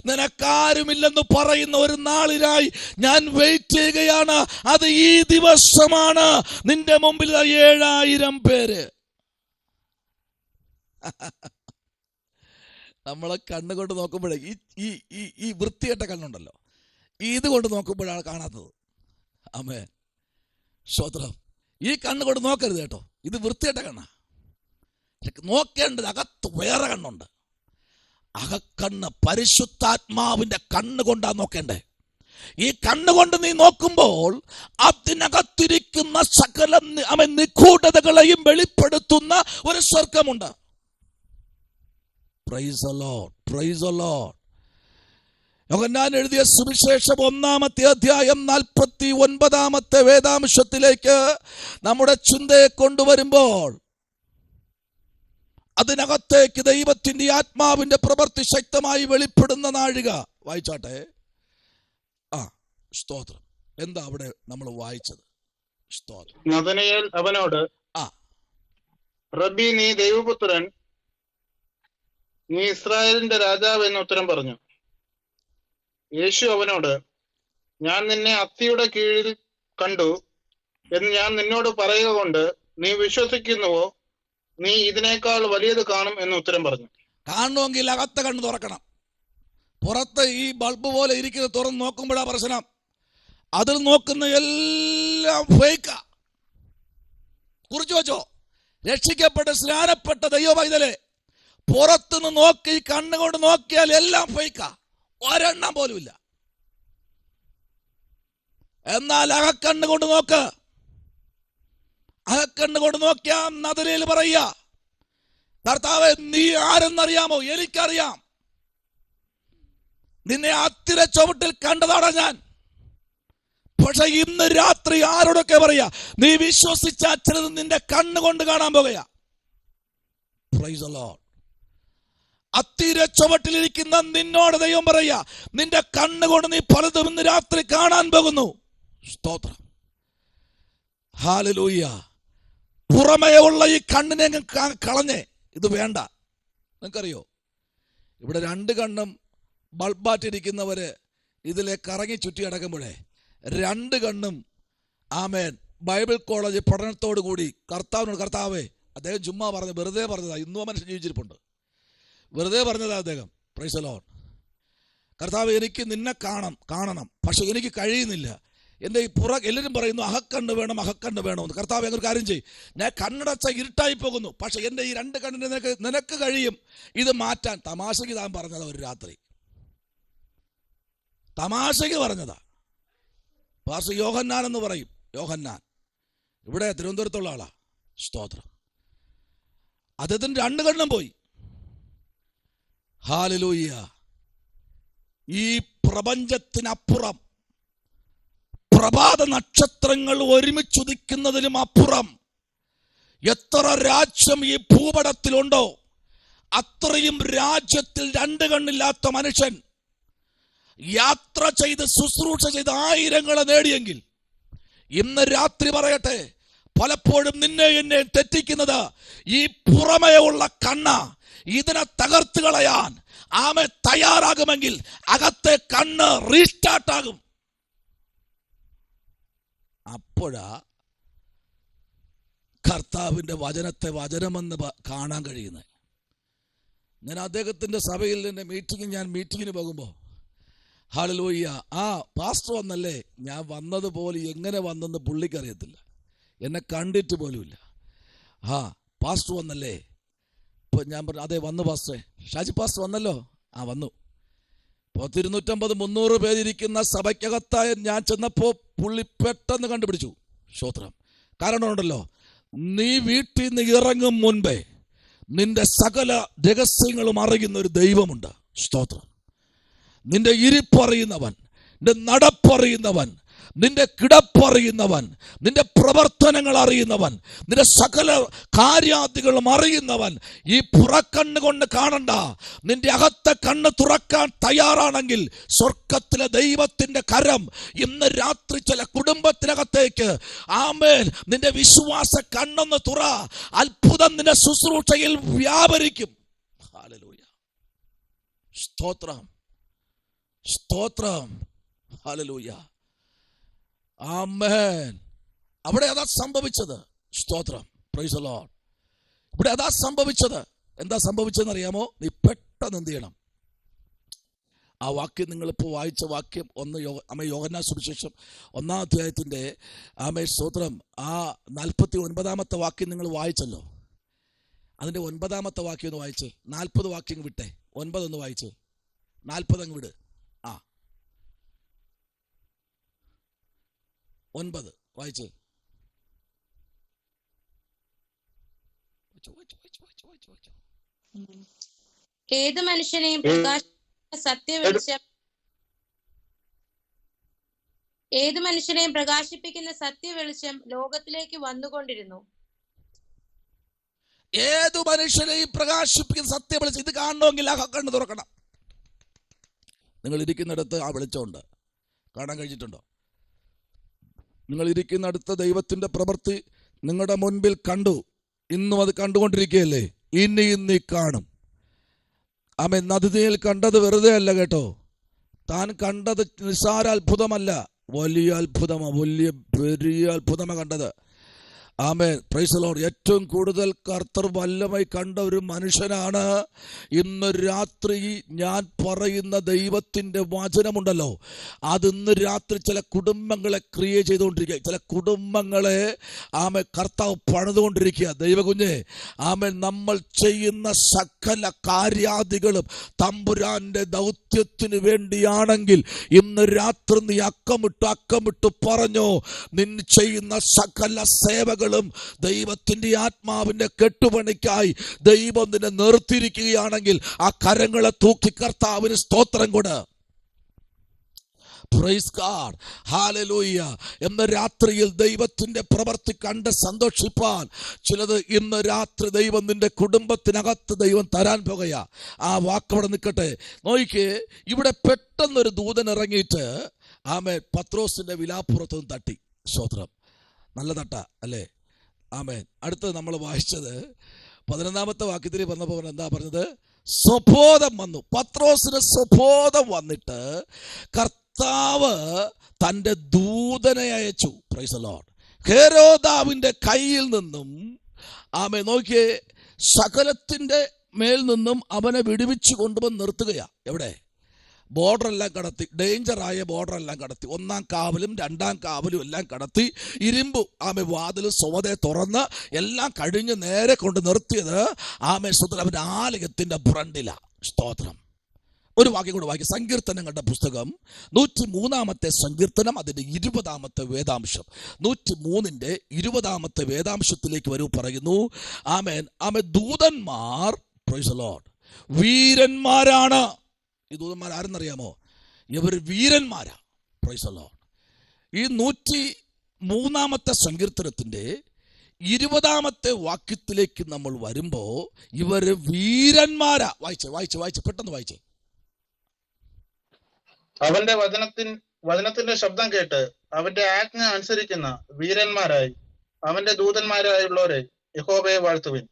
നിനക്കാരുമില്ലെന്ന് പറയുന്ന ഒരു നാളിനായി ഞാൻ വെയിറ്റ് ചെയ്യുകയാണ്. അത് ഈ ദിവസമാണ്. നിന്റെ മുമ്പിൽ 7000 പേര്. നമ്മളെ കണ്ണുകൊണ്ട് നോക്കുമ്പോഴേ ഈ വൃത്തികെട്ട കണ്ണുണ്ടല്ലോ, ഇത് കൊണ്ട് നോക്കുമ്പോഴാണ് കാണാത്തത്. ആമേൻ. സ്തോത്രം. ഈ കണ്ണുകൊണ്ട് നോക്കരുത് കേട്ടോ, ഇത് വൃത്തികെട്ട കണ്ണാ. നോക്കേണ്ടത് അകത്ത് വേറെ കണ്ണുണ്ട്. അകക്കണ്ണ് പരിശുദ്ധാത്മാവിന്റെ കണ്ണുകൊണ്ടാ നോക്കേണ്ടേ. ഈ കണ്ണുകൊണ്ട് നീ നോക്കുമ്പോൾ അതിനകത്തിരിക്കുന്ന സകല നിഗൂഢതകളെയും വെളിപ്പെടുത്തുന്ന ഒരു സ്വർഗമുണ്ട്. Praise the lord. Praise the lord. Yohannan എഴുതിയ സുവിശേഷം 1-ാമത്തെ അധ്യായം 49-ാമത്തെ വേദാംശത്തിലേക്ക് നമ്മുടെ ചിന്തയെ കൊണ്ടുവരുമ്പോൾ അതിനകത്തേക്ക് ദൈവത്തിന്റെ ആത്മാവിന്റെ പ്രവൃത്തി ശക്തമായി വെളിപ്പെടുന്ന നാഴിക. വായിച്ചാട്ടെ. സ്തോത്രം. എന്താ അവിടെ നമ്മൾ വായിച്ചത്? സ്തോത്രം. നഥനയേൽ അവനോട്, റബ്ബി, നീ ദൈവപുത്രൻ, നീ ഇസ്രായേലിന്റെ രാജാവ് എന്ന് ഉത്തരം പറഞ്ഞു. യേശു അവനോട്, ഞാൻ നിന്നെ അത്തിയുടെ കീഴിൽ കണ്ടു എന്ന് ഞാൻ നിന്നോട് പറയുക കൊണ്ട് നീ വിശ്വസിക്കുന്നുവോ? നീ ഇതിനേക്കാൾ വലിയത് കാണും എന്ന് ഉത്തരം പറഞ്ഞു. കാണണമെങ്കിൽ അകത്ത കണ്ണ് തുറക്കണം. പുറത്ത് ഈ ബൾബ് പോലെ ഇരിക്കുന്നത് തുറന്ന് നോക്കുമ്പോഴാ പ്രശ്നം. അതിൽ നോക്കുന്ന എല്ലാം ഫേക്കാ. കുറിച്ചു വെച്ചോ, രക്ഷിക്കപ്പെട്ട് സ്നാനപ്പെട്ട ദൈവ പൈതലേ, പുറത്തുനിന്ന് നോക്കി കണ്ണുകൊണ്ട് നോക്കിയാൽ എല്ലാം ഫേക്കാ, ഒരെണ്ണം പോലും ഇല്ല. എന്നാൽ അകക്കണ്ണുകൊണ്ട് നോക്ക്. അകക്കണ്ണുകൊണ്ട് നോക്കിയാ നദരയിൽ പറയുക, കർത്താവേ, നീ ആരെന്നറിയാമോ? എനിക്കറിയാം. നിന്നെ അത്തിര ചുവട്ടിൽ കണ്ടതാണ് ഞാൻ. പക്ഷെ ഇന്ന് രാത്രി ആരോടൊക്കെ പറയാ, നീ വിശ്വസിച്ച ചിലത് നിന്റെ കണ്ണുകൊണ്ട് കാണാൻ പോകുക. Praise the lord. അത്തിര ചുവട്ടിലിരിക്കുന്ന നിന്നോട് ദൈവം പറയാ, നിന്റെ കണ്ണുകൊണ്ട് നീ പലതും ഇന്ന് രാത്രി കാണാൻ പോകുന്നു. സ്തോത്രം. ഹല്ലേലൂയ. പുറമേ ഉള്ള ഈ കണ്ണിനെ കളഞ്ഞേ, ഇത് വേണ്ട. നിങ്ങൾക്കറിയോ, ഇവിടെ 2 കണ്ണും ബൾബാറ്റിരിക്കുന്നവര് ഇതിലെ കറങ്ങി ചുറ്റി അടക്കുമ്പോഴേ 2 കണ്ണും ആമേൻ ബൈബിൾ കോളേജ് പഠനത്തോടു കൂടി കർത്താവിനോട്, കർത്താവേ, അദ്ദേഹം ചുമ്മാ പറഞ്ഞു, വെറുതെ പറഞ്ഞതാ, ഇന്നും ആ മനുഷ്യൻ ജീവിച്ചിരിപ്പുണ്ട്, വെറുതെ പറഞ്ഞതാ അദ്ദേഹം. Price the Lord. കർത്താവ്, എനിക്ക് നിന്നെ കാണണം, പക്ഷെ എനിക്ക് കഴിയുന്നില്ല. എൻ്റെ ഈ എല്ലാവരും പറയുന്നു അഹക്കണ്ണ് വേണം, അഹക്കണ്ണ് വേണമെന്ന്. കർത്താവ് എന്നൊരു കാര്യം ചെയ്യും, ഞാൻ കണ്ണടച്ച ഇരുട്ടായി പോകുന്നു, പക്ഷെ എൻ്റെ ഈ 2 കണ്ണിന് നിനക്ക് കഴിയും ഇത് മാറ്റാൻ. തമാശയ്ക്ക് താൻ പറഞ്ഞതാ, ഒരു രാത്രി തമാശയ്ക്ക് പറഞ്ഞതാ. പാസ്റ്റർ യോഹന്നാൻ എന്ന് പറയും, യോഹന്നാൻ, ഇവിടെ തിരുവനന്തപുരത്തുള്ള ആളാ. സ്തോത്രം. അദ്ദേഹത്തിന് 2 കണ്ണും പോയി. ഹല്ലേലൂയ. ഈ പ്രപഞ്ചത്തിനപ്പുറം, പ്രഭാത നക്ഷത്രങ്ങൾ ഒരുമിച്ചുദിക്കുന്നതിനും അപ്പുറം എത്ര രാജ്യം ഈ ഭൂപടത്തിലുണ്ടോ അത്രയും രാജ്യത്തിൽ 2 കണ്ണില്ലാത്ത മനുഷ്യൻ യാത്ര ചെയ്ത് ശുശ്രൂഷ ചെയ്ത് 1000 നേടിയെങ്കിൽ, ഇന്ന് രാത്രി പറയട്ടെ, പലപ്പോഴും നിന്നെ എന്നെ തെറ്റിക്കുന്നത് ഈ പുറമേ ഉള്ള കണ്ണ. ഇതിനെ തകർത്ത് കളയാൻ ആമെ തയ്യാറാകുമെങ്കിൽ അകത്തെ കണ്ണ് റീസ്റ്റാർട്ടാകും. അപ്പോഴാ കർത്താവിൻ്റെ വചനത്തെ വചനമെന്ന് കാണാൻ കഴിയുന്നത്. ഞാൻ അദ്ദേഹത്തിൻ്റെ സഭയിൽ എൻ്റെ മീറ്റിങ്ങിന് പോകുമ്പോൾ, ഹല്ലേലൂയ, പാസ്റ്റർ വന്നല്ലേ, ഞാൻ വന്നതുപോലെ എങ്ങനെ വന്നെന്ന് പുള്ളിക്കറിയത്തില്ല, എന്നെ കണ്ടിട്ട് പോലുമില്ല. പാസ്റ്റർ വന്നല്ലേ, ഇപ്പോൾ ഞാൻ പറഞ്ഞു, അതെ വന്നു പാസ്റ്ററെ. ഷാജി പാസ്റ്റർ വന്നല്ലോ, വന്നു. 250-300 പേരിരിക്കുന്ന സഭയ്ക്കകത്തായ ഞാൻ ചെന്നപ്പോൾ പുള്ളി പെട്ടെന്ന് കണ്ടുപിടിച്ചു. സ്തോത്രം. കാരണം ഉണ്ടല്ലോ, നീ വീട്ടിൽ നിന്ന് ഇറങ്ങും മുൻപേ നിന്റെ സകല രഹസ്യങ്ങളും അറിയുന്ന ഒരു ദൈവമുണ്ട്. സ്തോത്രം. നിന്റെ ഇരിപ്പറിയുന്നവൻ, നിന്റെ നടപ്പറിയുന്നവൻ, നിന്റെ കിടപ്പറിയുന്നവൻ, നിന്റെ പ്രവർത്തനങ്ങൾ അറിയുന്നവൻ, നിന്റെ സകല കാര്യാദികളും അറിയുന്നവൻ. ഈ പുറക്കണ്ണ് കൊണ്ട് കാണണ്ട, നിന്റെ അകത്തെ കണ്ണ് തുറക്കാൻ തയ്യാറാണെങ്കിൽ സ്വർഗത്തിലെ ദൈവത്തിന്റെ കരം ഇന്ന് രാത്രി ചില കുടുംബത്തിനകത്തേക്ക്, ആമേൻ, നിന്റെ വിശ്വാസ കണ്ണൊന്ന് തുറ, അത്ഭുതം നിന്റെ ശുശ്രൂഷയിൽ വ്യാപരിക്കും. ഹല്ലേലൂയ. സ്തോത്രം, സ്തോത്രം. ഹല്ലേലൂയ. ആമേൻ. അവിടെ അതാ സംഭവിച്ചത്. സ്തോത്രം. Price the lord. ഇവിടെ അതാ സംഭവിച്ചത്. എന്താ സംഭവിച്ചതെന്ന് അറിയാമോ? നീ പെട്ടെന്ന് എന്ത് ചെയ്യണം? ആ വാക്യം നിങ്ങളിപ്പോൾ വായിച്ച വാക്യം യോഹന്നാൻ സുവിശേഷം 1-ാം അധ്യായത്തിൻ്റെ സ്തോത്രം 49-ാമത്തെ വാക്യം നിങ്ങൾ വായിച്ചല്ലോ. അതിൻ്റെ 9-ാമത്തെ വാക്യം ഒന്ന് വായിച്ചേ. 40 വാക്യം വിട്ടേ, 9 ഒന്ന് വായിച്ചേ. 40 അങ്ങ് വിട്. 9 വായിച്ചേ. ഏത് മനുഷ്യനെയും പ്രകാശിപ്പിക്കുന്ന സത്യവെളിച്ചം ലോകത്തിലേക്ക് വന്നുകൊണ്ടിരുന്നു. ഏതു മനുഷ്യനെയും പ്രകാശിപ്പിക്കുന്ന സത്യവെളിച്ചം. ഇത് കാണണമെങ്കിൽ ആ കണ്ണ് തുറക്കണം. നിങ്ങൾ ഇരിക്കുന്നിടത്ത് ആ വെളിച്ചമുണ്ട്. കാണാൻ കഴിഞ്ഞിട്ടുണ്ടോ? നിങ്ങൾ ഇരിക്കുന്നിടത്ത് ദൈവത്തിന്റെ പ്രവൃത്തി നിങ്ങളുടെ മുൻപിൽ കണ്ടു. ഇന്നും അത് കണ്ടുകൊണ്ടിരിക്കുകയല്ലേ? ഇനി കാണും. ആമേൻ. നദിയിൽ കണ്ടത് വെറുതെ അല്ല കേട്ടോ. താൻ കണ്ടത് നിസ്സാര അത്ഭുതമല്ല, വലിയ അത്ഭുതമാണ്, വലിയ അത്ഭുതമാണ് കണ്ടത്. ആമേൻ. Praise the lord. ഏറ്റവും കൂടുതൽ കർത്തർ വല്ലമായി കണ്ട ഒരു മനുഷ്യനാണ്. ഇന്ന് രാത്രി ഞാൻ പറയുന്ന ദൈവത്തിൻ്റെ വചനമുണ്ടല്ലോ, അതിന്ന് രാത്രി ചില കുടുംബങ്ങളെ ക്രിയേറ്റ് ചെയ്തുകൊണ്ടിരിക്കുക, ചില കുടുംബങ്ങളെ കർത്താവ് പണിതുകൊണ്ടിരിക്കുക. ദൈവകുഞ്ഞെ, നമ്മൾ ചെയ്യുന്ന സകല കാര്യാദികളും തമ്പുരാന്റെ ദൗത്യത്തിന് വേണ്ടിയാണെങ്കിൽ ഇന്ന് രാത്രി നീ അക്കമിട്ട് പറഞ്ഞോ, നിന്നെ ചെയ്യുന്ന സകല സേവകൾ ദൈവത്തിന്റെ ആത്മാവിന്റെ കെട്ടുപണിക്കായി ദൈവം നിന്നെ നിർത്തിയിരിക്കുകയാണെങ്കിൽ ആ കരങ്ങളെ തൂക്കി കർത്താവിന് സ്തോത്രം കൊട്. Praise God. ഹല്ലേലൂയ. എന്ന രാത്രിയിൽ ദൈവത്തിന്റെ പ്രവൃത്തി കണ്ട് സന്തോഷിപ്പാൻ ചിലത് ഇന്ന് രാത്രി ദൈവം നിന്റെ കുടുംബത്തിനകത്ത് ദൈവം തരാൻ പോകുക. ആ വാക്കവിടെ നിൽക്കട്ടെ. നോക്കിക്കേ, ഇവിടെ പെട്ടെന്നൊരു ദൂതൻ ഇറങ്ങിയിട്ട് പത്രോസിന്റെ വിലാപ്പുറത്ത് തട്ടി. സ്തോത്രം. നല്ല തട്ട അല്ലേ? ആമേൻ. അടുത്തത് നമ്മൾ വായിച്ചത് 11-ാമത്തെ വാക്യത്തിൽ വന്നപ്പോൾ എന്താ പറഞ്ഞത്? സ്വബോധം വന്നു. പത്രോസിന് സ്വബോധം വന്നിട്ട് കർത്താവ് തൻ്റെ ദൂതനെ അയച്ചു. Price the Lord. ഹെരോദാവിന്റെ കയ്യിൽ നിന്നും ആമേ നോക്കിയേ സകലത്തിന്റെ മേൽ നിന്നും അവനെ വിടുവിച്ചു കൊണ്ടുവന്ന് നിർത്തുകയാ. എവിടെ? ബോർഡറെല്ലാം കടത്തി, ഡേഞ്ചറായ ബോർഡറെല്ലാം കടത്തി, 1-ാം കാവലും 2-ാം കാവലും എല്ലാം കടത്തി, ഇരുമ്പ് ആമെ വാതിൽ സ്വതേ തുറന്ന് എല്ലാം കഴിഞ്ഞ് നേരെ കൊണ്ട് നിർത്തിയത് ആമേ സ്തോത്രം അവൻ്റെ ആലയത്തിന്റെ ഫ്രണ്ടിലാ. സ്തോത്രം. ഒരു വാക്യം കൂടെ വായിക്കും. സങ്കീർത്തനങ്ങളുടെ പുസ്തകം 103-ാമത്തെ സങ്കീർത്തനം, അതിന്റെ 20-ാമത്തെ വേദാംശം. 103-ന്റെ 20-ാമത്തെ വേദാംശത്തിലേക്ക് വരൂ. പറയുന്നു ആമേൻ, ആമേ ദൂതന്മാർ പ്രൈസ് ദി ലോർഡ് വീരന്മാരാണ്. ഈ ദൂതന്മാർ ആരെന്നറിയാമോ? ഇവർ വീരന്മാരാ. Price the Lord. ഈ 103-ാമത്തെ സങ്കീർത്തനത്തിന്റെ 20-ാമത്തെ വാക്യത്തിലേക്ക് നമ്മൾ വരുമ്പോ ഇവര് വീരന്മാരാ. വായിച്ച് പെട്ടെന്ന് വായിച്ചേ. അവന്റെ വചനത്തിന്റെ ശബ്ദം കേട്ട് അവന്റെ ആജ്ഞ അനുസരിക്കുന്ന വീരന്മാരായി അവന്റെ ദൂതന്മാരായുള്ളവരെ യഹോവയെ വാഴ്ത്തുവിൻ.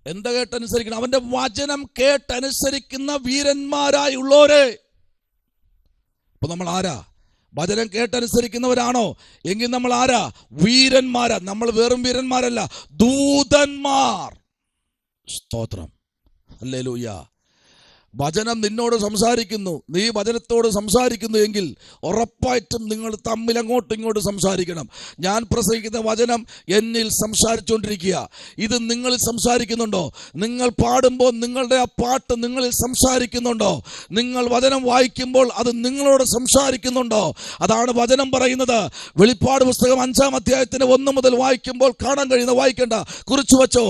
എന്താ കേട്ടനുസരിക്കണം? അവന്റെ വചനം കേട്ടനുസരിക്കുന്ന വീരന്മാരായുള്ളവരെ. അപ്പൊ നമ്മൾ ആരാ? വചനം കേട്ടനുസരിക്കുന്നവരാണോ? എങ്കിൽ നമ്മൾ ആരാ? വീരന്മാരാ. നമ്മൾ വെറും വീരന്മാരല്ല, ദൂതന്മാർ. സ്തോത്രം. ഹല്ലേലൂയ. വചനം നിന്നോട് സംസാരിക്കുന്നു, നീ വചനത്തോട് സംസാരിക്കുന്നു എങ്കിൽ ഉറപ്പായിട്ടും നിങ്ങൾ തമ്മിൽ അങ്ങോട്ടും ഇങ്ങോട്ടും സംസാരിക്കണം. ഞാൻ പ്രസംഗിക്കുന്ന വചനം എന്നിൽ സംസാരിച്ചുകൊണ്ടിരിക്കുക. ഇത് നിങ്ങളിൽ സംസാരിക്കുന്നുണ്ടോ? നിങ്ങൾ പാടുമ്പോൾ നിങ്ങളുടെ ആ പാട്ട് നിങ്ങളിൽ സംസാരിക്കുന്നുണ്ടോ? നിങ്ങൾ വചനം വായിക്കുമ്പോൾ അത് നിങ്ങളോട് സംസാരിക്കുന്നുണ്ടോ? അതാണ് വചനം പറയുന്നത്. വെളിപ്പാട് പുസ്തകം 5-ാം അധ്യായത്തിന് 1 മുതൽ വായിക്കുമ്പോൾ കാണാൻ കഴിയുന്ന, വായിക്കേണ്ട, കുറിച്ചു വച്ചോ.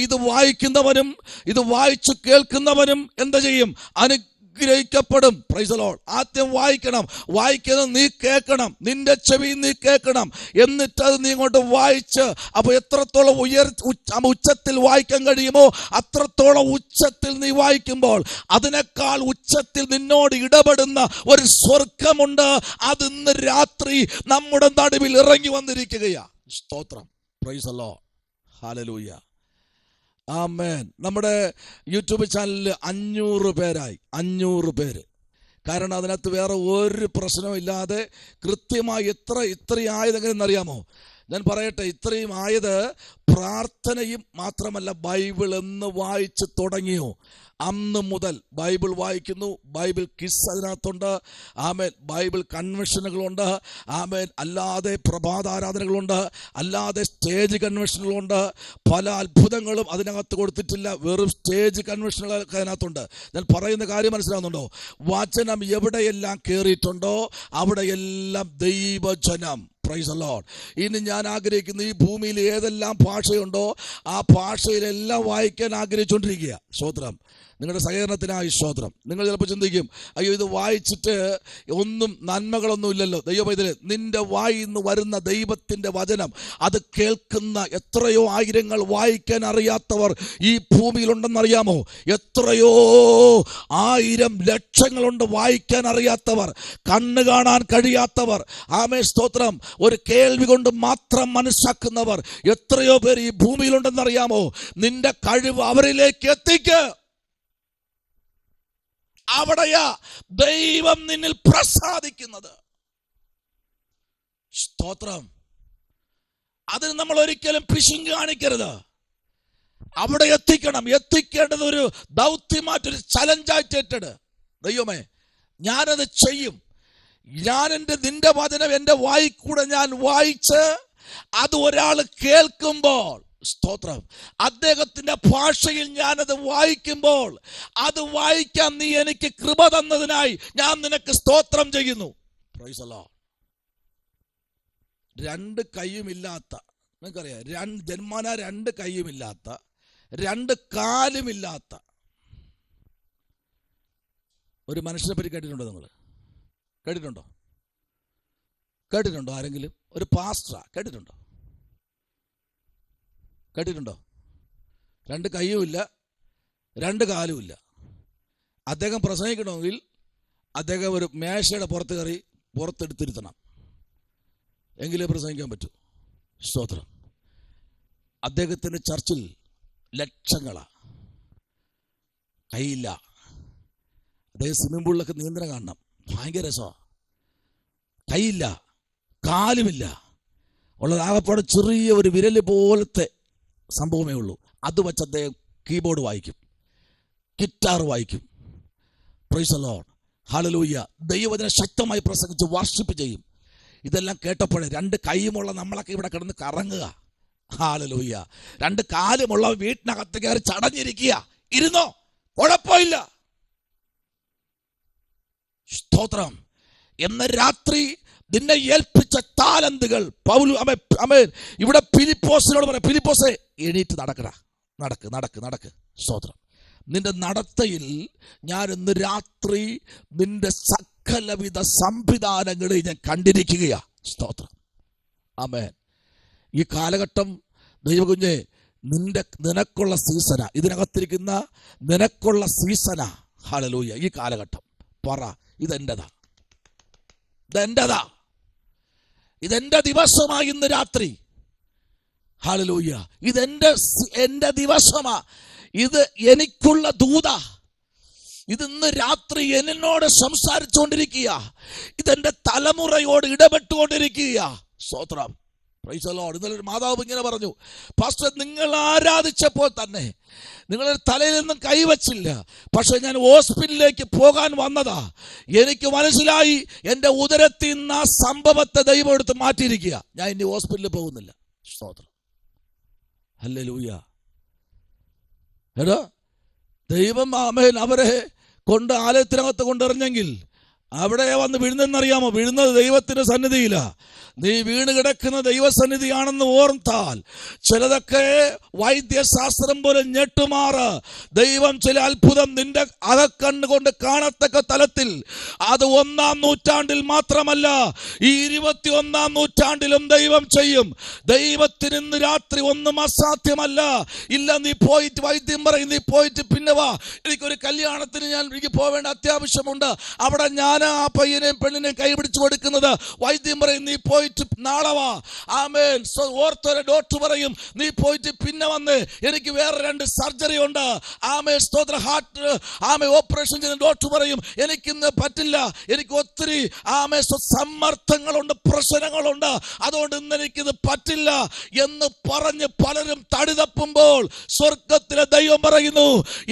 ഇത് വായിക്കുന്നവനും ഇത് വായിച്ചു കേൾക്കുന്നവനും എന്താ ചെയ്യും? അനുഗ്രഹിക്കപ്പെടും. Praise the lord. ആദ്യം വായിക്കണം. വായിക്കുന്നത് നീ കേൾക്കണം, നിന്റെ ചെവി നീ കേൾക്കണം. എന്നിട്ട് അത് നീ ഇങ്ങോട്ട് വായിച്ച്, അപ്പൊ എത്രത്തോളം ഉച്ചത്തിൽ വായിക്കാൻ കഴിയുമോ അത്രത്തോളം ഉച്ചത്തിൽ നീ വായിക്കുമ്പോൾ അതിനേക്കാൾ ഉച്ചത്തിൽ നിന്നോട് ഇടപെടുന്ന ഒരു സ്വർഗമുണ്ട്. അത് ഇന്ന് രാത്രി നമ്മുടെ നടുവിൽ ഇറങ്ങി വന്നിരിക്കുകയാ. സ്തോത്രം. Price the lord. ഹല്ലേലൂയ. ആമേൻ. നമ്മുടെ യൂട്യൂബ് ചാനലിൽ 500 പേരായി. 500 പേര്. കാരണം അതിനകത്ത് വേറെ ഒരു പ്രശ്നവും ഇല്ലാതെ കൃത്യമായി ഇത്രയും ആയത് എങ്ങനെയെന്നറിയാമോ? ഞാൻ പറയട്ടെ, ഇത്രയും ആയത് പ്രാർത്ഥനയും മാത്രമല്ല, ബൈബിൾ എന്ന് വായിച്ച് തുടങ്ങിയോ അന്ന് മുതൽ ബൈബിൾ വായിക്കുന്നു. ബൈബിൾ കിസ് അതിനകത്തുണ്ട്. ആമേൻ. ബൈബിൾ കൺവെൻഷനുകളുണ്ട്. ആമേൻ. അല്ലാതെ പ്രഭാതാരാധനകളുണ്ട്, അല്ലാതെ സ്റ്റേജ് കൺവെൻഷനുകളുണ്ട്. പല അത്ഭുതങ്ങളും അതിനകത്ത് കൊടുത്തിട്ടില്ല, വെറും സ്റ്റേജ് കൺവെൻഷനുകളൊക്കെ അതിനകത്തുണ്ട്. ഞാൻ പറയുന്ന കാര്യം മനസ്സിലാവുന്നുണ്ടോ? വചനം എവിടെയെല്ലാം കയറിയിട്ടുണ്ടോ അവിടെയെല്ലാം ദൈവജനം. Price the Lord. ഇനി ഞാൻ ആഗ്രഹിക്കുന്ന ഈ ഭൂമിയിൽ ഏതെല്ലാം ഭാഷയുണ്ടോ ആ ഭാഷയിലെല്ലാം വായിക്കാൻ ആഗ്രഹിച്ചുകൊണ്ടിരിക്കുക. സ്തോത്രം. നിങ്ങളുടെ സഹകരണത്തിനായി സ്തോത്രം. നിങ്ങൾ ചിലപ്പോൾ ചിന്തിക്കും, അയ്യോ ഇത് വായിച്ചിട്ട് ഒന്നും നന്മകളൊന്നും ഇല്ലല്ലോ. ദൈവമൈതലേ, നിന്റെ വായിൽ നിന്ന് വരുന്ന ദൈവത്തിൻ്റെ വചനം അത് കേൾക്കുന്ന എത്രയോ ആയിരങ്ങൾ വായിക്കാൻ അറിയാത്തവർ ഈ ഭൂമിയിലുണ്ടെന്നറിയാമോ? എത്രയോ 1000 ലക്ഷങ്ങളുണ്ട് വായിക്കാൻ അറിയാത്തവർ, കണ്ണ് കാണാൻ കഴിയാത്തവർ. ആമേ സ്തോത്രം. ഒരു കേൾവി കൊണ്ട് മാത്രം മനസ്സാക്കുന്നവർ എത്രയോ പേർ ഈ ഭൂമിയിലുണ്ടെന്നറിയാമോ? നിന്റെ കഴിവ് അവരിലേക്ക് എത്തിക്ക്. അവിടെയാ ദൈവം നിന്നിൽ പ്രസാദിക്കുന്നത്. സ്തോത്രം. അതിന് നമ്മൾ ഒരിക്കലും പിശുക്ക് കാണിക്കരുത്. അവിടെ എത്തിക്കണം. എത്തിക്കേണ്ടത് ഒരു ദൗത്യമായിട്ടൊരു ചലഞ്ചായിട്ട്. ദൈവമേ, ഞാനത് ചെയ്യും. നിന്റെ വചനം എൻ്റെ വായിൽ കൂടെ ഞാൻ വായിച്ച് അത് ഒരാൾ കേൾക്കുമ്പോൾ, സ്തോത്രം, അദ്ദേഹത്തിന്റെ ഭാഷയിൽ ഞാനത് വായിക്കുമ്പോൾ അത് വായിക്കാൻ നീ എനിക്ക് കൃപ തന്നതിനായി ഞാൻ നിനക്ക് സ്തോത്രം ചെയ്യുന്നു. Price the Lord. 2 കൈയുമില്ലാത്ത, നിങ്ങൾക്കറിയാം, ജന്മന 2 കൈയുമില്ലാത്ത, 2 കാലുമില്ലാത്ത ഒരു മനുഷ്യനെ പറ്റി കേട്ടിട്ടുണ്ടോ? നിങ്ങൾ കേട്ടിട്ടുണ്ടോ? ആരെങ്കിലും? ഒരു പാസ്റ്ററാ? കേട്ടിട്ടുണ്ടോ? 2 കൈയുമില്ല, 2 കാലുമില്ല. അദ്ദേഹം പ്രസംഗിക്കണമെങ്കിൽ അദ്ദേഹം ഒരു മേശയുടെ പുറത്ത് കയറി പുറത്തെടുത്തിരുത്തണം, എങ്കിലേ പ്രസംഗിക്കാൻ പറ്റൂ. സ്തോത്രം. അദ്ദേഹത്തിൻ്റെ ചർച്ചിൽ ലക്ഷങ്ങളാ. കൈയില്ല. അദ്ദേഹം സ്വിമ്മിംഗ് പൂളിലൊക്കെ നീന്തണം കാണണം, ഭയങ്കര രസമാണ്. കൈയില്ല, കാലുമില്ല, ഉള്ളത് ആകപ്പാടെ ചെറിയ ഒരു വിരല് പോലത്തെ സംഭവമേ ഉള്ളൂ. അത് വെച്ച് അദ്ദേഹം കീബോർഡ് വായിക്കും, ഗിറ്റാർ വായിക്കും. Price the lord, hallelujah. ദൈവവചനം ശക്തമായി പ്രസംഗിച്ച് വർഷിപ്പ് ചെയ്യും. ഇതെല്ലാം കേട്ടപ്പോഴേ 2 കൈയുമുള്ള നമ്മളൊക്കെ ഇവിടെ കിടന്ന് കറങ്ങുക. ഹല്ലേലൂയ. 2 കാലുമുള്ള വീട്ടിനകത്ത് കയറി ചടഞ്ഞിരിക്കുക. ഇരുന്നോ, കുഴപ്പമില്ല. സ്തോത്രം. എന്ന രാത്രി നിന്നെ ഏൽപ്പിച്ച താലന്തുകൾ ഇവിടെ ഫിലിപ്പോസിനോട് പറയാം, ഫിലിപ്പോസേ എണീറ്റ് നടക്കടാ, നടക്ക്. സ്തോത്രം. നിന്റെ നടത്തയിൽ ഞാൻ ഇന്ന് രാത്രി നിന്റെ സകലവിധ സംവിധാനങ്ങളെ ഞാൻ കണ്ടിരിക്കുകയാ. സ്തോത്രം. ആമേൻ. ഈ കാലഘട്ടം ദൈവകുഞ്ഞെ നിനക്കുള്ള സീസണാ, ഇതിനകത്തിരിക്കുന്ന നിനക്കുള്ള സീസണാ. ഹല്ലേലൂയ. ഈ കാലഘട്ടം പറ, ഇതെന്റെതാ, ഇതെന്റെ ദിവസമായി ഇന്ന് രാത്രി. ഹല്ലേലൂയ. ഇതെന്റെ ദിവസമാ, ഇത് എനിക്കുള്ള ദൂത, ഇതിന്ന് രാത്രി എന്നോട് സംസാരിച്ചുകൊണ്ടിരിക്കുക, ഇതെന്റെ തലമുറയോട് ഇടപെട്ടുകൊണ്ടിരിക്കുക. സ്തോത്രം. Price the Lord. ഇന്നലെ ഒരു മാതാവ് ഇങ്ങനെ പറഞ്ഞു, പാസ്റ്റർ നിങ്ങൾ ആരാധിച്ചപ്പോൾ തന്നെ നിങ്ങളുടെ തലയിൽ നിന്നും കൈവച്ചില്ല, പക്ഷെ ഞാൻ ഹോസ്പിറ്റലിലേക്ക് പോകാൻ വന്നതാ. എനിക്ക് മനസ്സിലായി എൻ്റെ ഉദരത്തിൽ നിന്ന് ആ സംഭവത്തെ ദൈവം എടുത്ത് മാറ്റിയിരിക്കുക. ഞാൻ ഇനി ഹോസ്പിറ്റലിൽ പോകുന്നില്ല. സ്തോത്രം. ഹല്ലേലൂയ. എടാ, ദൈവം ആമേൻ അവരെ കൊണ്ട് ആലയത്തിനകത്ത് കൊണ്ടെറിഞ്ഞെങ്കിൽ അവിടെ വന്ന് വീഴുന്നതെന്നറിയാമോ? വീഴുന്നത് ദൈവത്തിന്റെ സന്നിധിയിലാ. നീ വീണ് കിടക്കുന്ന ദൈവസന്നിധിയാണെന്ന് ഓർത്താൽ ചിലതൊക്കെ വൈദ്യശാസ്ത്രം പോലെ ഞെട്ടുമാറ് ദൈവം ചില അത്ഭുതം നിന്റെ അകക്കണ്ണുകൊണ്ട് കാണത്തക്ക തലത്തിൽ അത് 1-ാം നൂറ്റാണ്ടിൽ മാത്രമല്ല, ഈ 21-ാം നൂറ്റാണ്ടിലും ദൈവം ചെയ്യും. ദൈവത്തിന് ഇന്ന് രാത്രി ഒന്നും അസാധ്യമല്ല. ഇല്ല, നീ പോയിട്ട് വൈദ്യം പറയും, നീ പോയിട്ട് പിന്നെ വാ, എനിക്കൊരു കല്യാണത്തിന് എനിക്ക് പോവേണ്ട അത്യാവശ്യമുണ്ട്, അവിടെ ഞാൻ ആ പയ്യനെയും പെണ്ണിനെയും കൈപിടിച്ചു കൊടുക്കുന്നത്. വൈദ്യം പറയും, നീ പോയിട്ട് നാളെ വാ. ആമേൻ. ഓർത്തോരെ ഡോക്ടർ പറയും, നീ പോയിട്ട് പിന്നെ വന്ന് എനിക്ക് വേറെ 2 സർജറി ഉണ്ട്. ആമേൻ. സ്തോത്ര. ഹാർട്ട് ഓപ്പറേഷൻ ചെയ്യുന്ന ഡോക്ടർ പറയും, എനിക്കിന്ന് പറ്റില്ല, എനിക്ക് ഒത്തിരി സമ്മർദ്ദങ്ങളുണ്ട്, പ്രശ്നങ്ങളുണ്ട്, അതുകൊണ്ട് ഇന്ന് എനിക്കിത് പറ്റില്ല എന്ന് പറഞ്ഞ് പലരും തടിതപ്പുമ്പോൾ സ്വർഗത്തിലെ ദൈവം പറയുന്നു,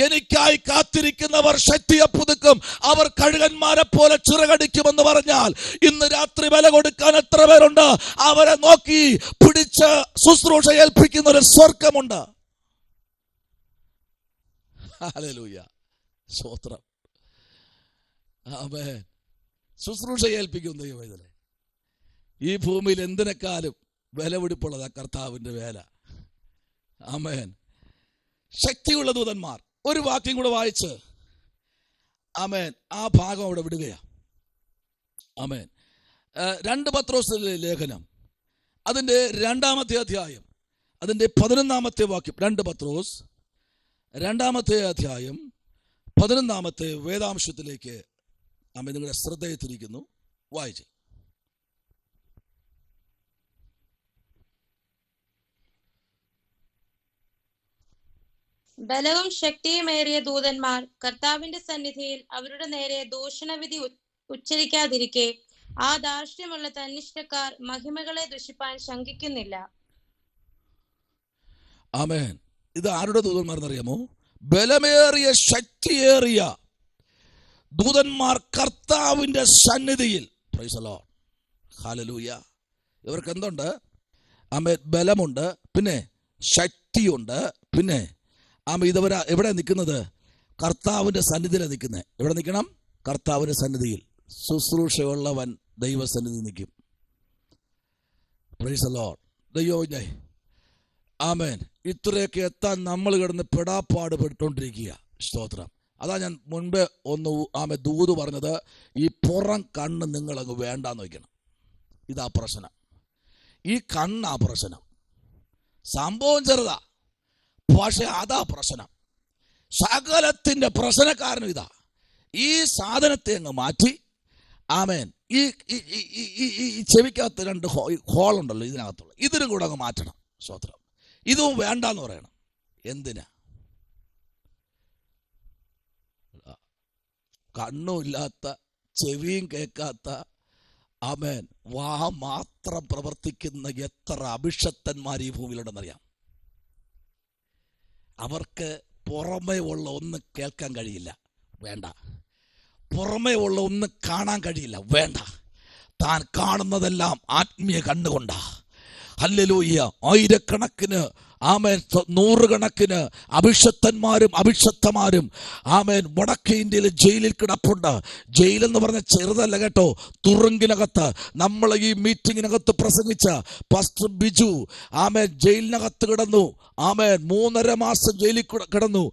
എനിക്കായി കാത്തിരിക്കുന്നവർ ശക്തിയെ പുതുക്കും, അവർ കഴുകന്മാരെ പോലെ ചിറകടിക്കുമെന്ന് പറഞ്ഞാൽ ഇന്ന് രാത്രി വില കൊടുക്കാൻ എത്ര പേരുണ്ട്? അവരെ നോക്കി പിടിച്ച് ശുശ്രൂഷ ഏൽപ്പിക്കുന്ന ഒരു സ്വർഗമുണ്ട്. ഹല്ലേലൂയ. സ്തോത്രം. ആമേൻ. ശുശ്രൂഷ ഏൽപ്പിക്കും ദൈവം. ഇതിലെ ഈ ഭൂമിയിൽ എന്തിനേക്കാളും വിലപിടിപ്പുള്ളതാ കർത്താവിന്റെ വേല. ആമേൻ. ശക്തിയുള്ള ദൂതന്മാർ. ഒരു വാക്യം കൂടെ വായിച്ച് ആമേൻ ആ ഭാഗം അവിടെ വിടുകയാ. ആമേൻ. 2 പത്രോസിലെ ലേഖനം അതിൻ്റെ 2-ാമത്തെ അധ്യായം അതിൻ്റെ 11-ാമത്തെ വാക്യം. 2 പത്രോസ് 2-ാമത്തെ അധ്യായം 11-ാമത്തെ വേദാംശത്തിലേക്ക് ആമേൻ നിങ്ങളുടെ ശ്രദ്ധയെ തിരിക്കുന്നു. വായിച്ച്. ബലവും ശക്തിയുമേറിയ ദൂതന്മാർ കർത്താവിന്റെ സന്നിധിയിൽ അവരുടെ നേരെ ദൂഷണവിധി ഉച്ചരിക്കാതിരിക്കെ ആ ധാർഷ്ട്യമുള്ള തന്നിഷ്ടക്കാർ മഹിമകളെ ദുഷിപ്പാൻ ശങ്കിക്കുന്നില്ല. ആമേൻ. ഇത് ആരുടെ ദൂതന്മാരെന്നറിയാമോ? ബലമേറിയ ശക്തിയേറിയ ദൂതന്മാർ കർത്താവിന്റെ സന്നിധിയിൽ. Price the lord. ഹല്ലേലൂയ. ഇവർക്ക് എന്തുണ്ട്? ആമേൻ. ബലമുണ്ട്, പിന്നെ ശക്തിയുണ്ട്, പിന്നെ ഇതവരാ എവിടെ നിൽക്കുന്നത്? കർത്താവിന്റെ സന്നിധിയിലാണ് നിൽക്കുന്നത്. എവിടെ നിൽക്കണം? കർത്താവിന്റെ സന്നിധിയിൽ. ശുശ്രൂഷയുള്ളവൻ ദൈവസന്നിധി നിൽക്കും. Price the Lord. ദൈവമേ, ആമേൻ. ഇത്രയൊക്കെ എത്താൻ നമ്മൾ കിടന്ന് പെടാപ്പാട് പെട്ടുകൊണ്ടിരിക്കുക. സ്തോത്രം. അതാ ഞാൻ മുൻപേ ഒന്ന് ദൂത് പറഞ്ഞത്, ഈ പുറം കണ്ണ് നിങ്ങളങ്ങ് വേണ്ടാന്ന് വയ്ക്കണം. ഇതാ പ്രശ്നം. ഈ കണ്ണാ പ്രശ്നം. സംഭവം ചെറുതാ, പക്ഷെ അതാ പ്രശ്നം. സകലത്തിന്റെ പ്രശ്നക്കാരനും ഇതാ. ഈ സാധനത്തെ അങ്ങ് മാറ്റി ആമേൻ ഈ ചെവിക്കകത്ത് 2 ഹോളുണ്ടല്ലോ ഇതിനകത്തുള്ള, ഇതിനും കൂടെ അങ്ങ് മാറ്റണം. സ്തോത്രം. ഇതും വേണ്ടാന്ന് പറയണം. എന്തിനാ? കണ്ണും ഇല്ലാത്ത, ചെവിയും കേൾക്കാത്ത, ആമേൻ, വാ മാത്രം പ്രവർത്തിക്കുന്ന എത്ര അഭിഷക്തന്മാർ ഈ ഭൂമിയിലുണ്ടെന്നറിയാം. അവർക്ക് പുറമേ ഉള്ള ഒന്നും കേൾക്കാൻ കഴിയില്ല, വേണ്ട. പുറമേ ഉള്ള ഒന്നും കാണാൻ കഴിയില്ല, വേണ്ട. താൻ കാണുന്നതെല്ലാം ആത്മീയ കണ്ണുകൊണ്ടാ. ഹല്ലേലൂയ. ആയിരക്കണക്കിന് ആമേൻ, നൂറുകണക്കിന് അഭിഷക്തന്മാരും അഭിഷക്തമാരും ആമേൻ വടക്കേ ഇന്ത്യയിൽ ജയിലിൽ കിടപ്പുണ്ട്. ജയിലെന്ന് പറഞ്ഞ ചെറുതല്ല കേട്ടോ, തുറുങ്കിനകത്ത്. നമ്മൾ ഈ മീറ്റിങ്ങിനകത്ത് പ്രസംഗിച്ച പാസ്റ്റർ ബിജു ആമേൻ ജയിലിനകത്ത് കിടന്നു. ആമേൻ 3.5 മാസം ജയിലിൽ കിടന്നു.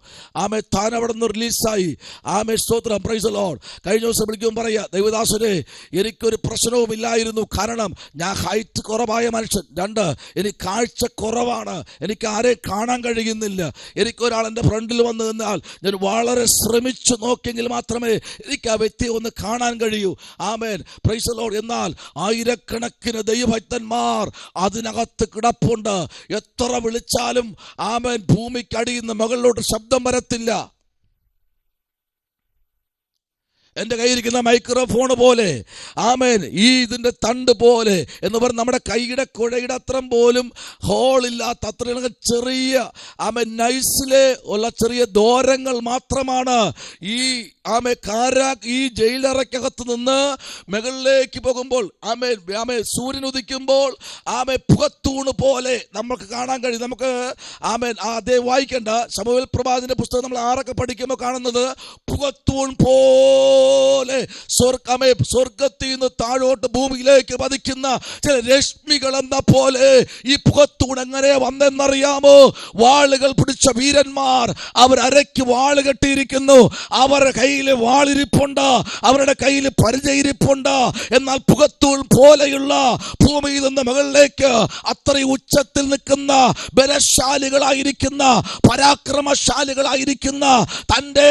ആമേൻ താൻ അവിടെ നിന്ന് റിലീസായി. ആമേൻ സ്തോത്രം, പ്രൈസ് ദി ലോർഡ്. കഴിഞ്ഞ ദിവസം വിളിക്കുമ്പോൾ പറയാ, ദൈവദാസനെ എനിക്കൊരു പ്രശ്നവും ഇല്ലായിരുന്നു. കാരണം ഞാൻ ഹൈറ്റ് കുറവായ മനുഷ്യൻ. 2, എനിക്ക് കാഴ്ച കുറവാണ്, എനിക്ക് ആരെയും കാണാൻ കഴിയുന്നില്ല. എനിക്കൊരാൾ എൻ്റെ ഫ്രണ്ടിൽ വന്നു നിന്നാൽ ഞാൻ വളരെ ശ്രമിച്ചു നോക്കിയെങ്കിൽ മാത്രമേ എനിക്ക് ആ വ്യക്തിയെ ഒന്ന് കാണാൻ കഴിയൂ. ആമേൻ, പ്രൈസ് ദി ലോർഡ്. എന്നാൽ ആയിരക്കണക്കിന് ദൈവഭക്തന്മാർ അതിനകത്ത് കിടപ്പുണ്ട്. എത്ര വിളിച്ചാലും ആമേൻ ഭൂമിക്കടിയിൽ നിന്ന് മുകളിലോട്ട് ശബ്ദം വരത്തില്ല. എൻ്റെ കയ്യിരിക്കുന്ന മൈക്രോഫോൺ പോലെ, ആമേൻ ഈ ഇതിൻ്റെ തണ്ട് പോലെ എന്ന് പറഞ്ഞ് നമ്മുടെ കൈയുടെ കുഴയുടെ അത്രം പോലും ഹോളില്ലാത്ത അത്രയും ചെറിയ ആമേൻ നൈസിലെ ഉള്ള ചെറിയ ദോരങ്ങൾ മാത്രമാണ് ഈ ഈ ജയിലറയ്ക്കകത്ത് നിന്ന് മുകളിലേക്ക് പോകുമ്പോൾ സൂര്യൻ ഉദിക്കുമ്പോൾ പുകത്തൂണ് പോലെ നമുക്ക് കാണാൻ കഴിയും. നമുക്ക് അതേ വായിക്കേണ്ട ശമൂവേൽ പ്രവാചകന്റെ പുസ്തകം നമ്മൾ 6 പഠിക്കുമ്പോൾ കാണുന്നത് പുകത്തൂൺ പോലെ സ്വർഗത്തിൽ നിന്ന് താഴോട്ട് ഭൂമിയിലേക്ക് പതിക്കുന്ന ചില രശ്മികൾ എന്ന പോലെ ഈ പുകത്തൂൺ എങ്ങനെ വന്നെന്നറിയാമോ? വാളുകൾ പിടിച്ച വീരന്മാർ അവർ അരയ്ക്ക് വാള് കെട്ടിയിരിക്കുന്നു. അവരുടെ കയ്യിൽ വാളിരിപ്പുണ്ട്, അവരുടെ കയ്യിൽ പരിചയിരിപ്പുണ്ട്. എന്നാൽ പുകത്തൂൺ പോലെയുള്ള ഭൂമിയിൽ നിന്ന് മുകളിലേക്ക് അത്രയും ഉച്ചത്തിൽ നിൽക്കുന്ന ബലശാലികളായിരിക്കുന്ന പരാക്രമശാലികളായിരിക്കുന്ന തൻ്റെ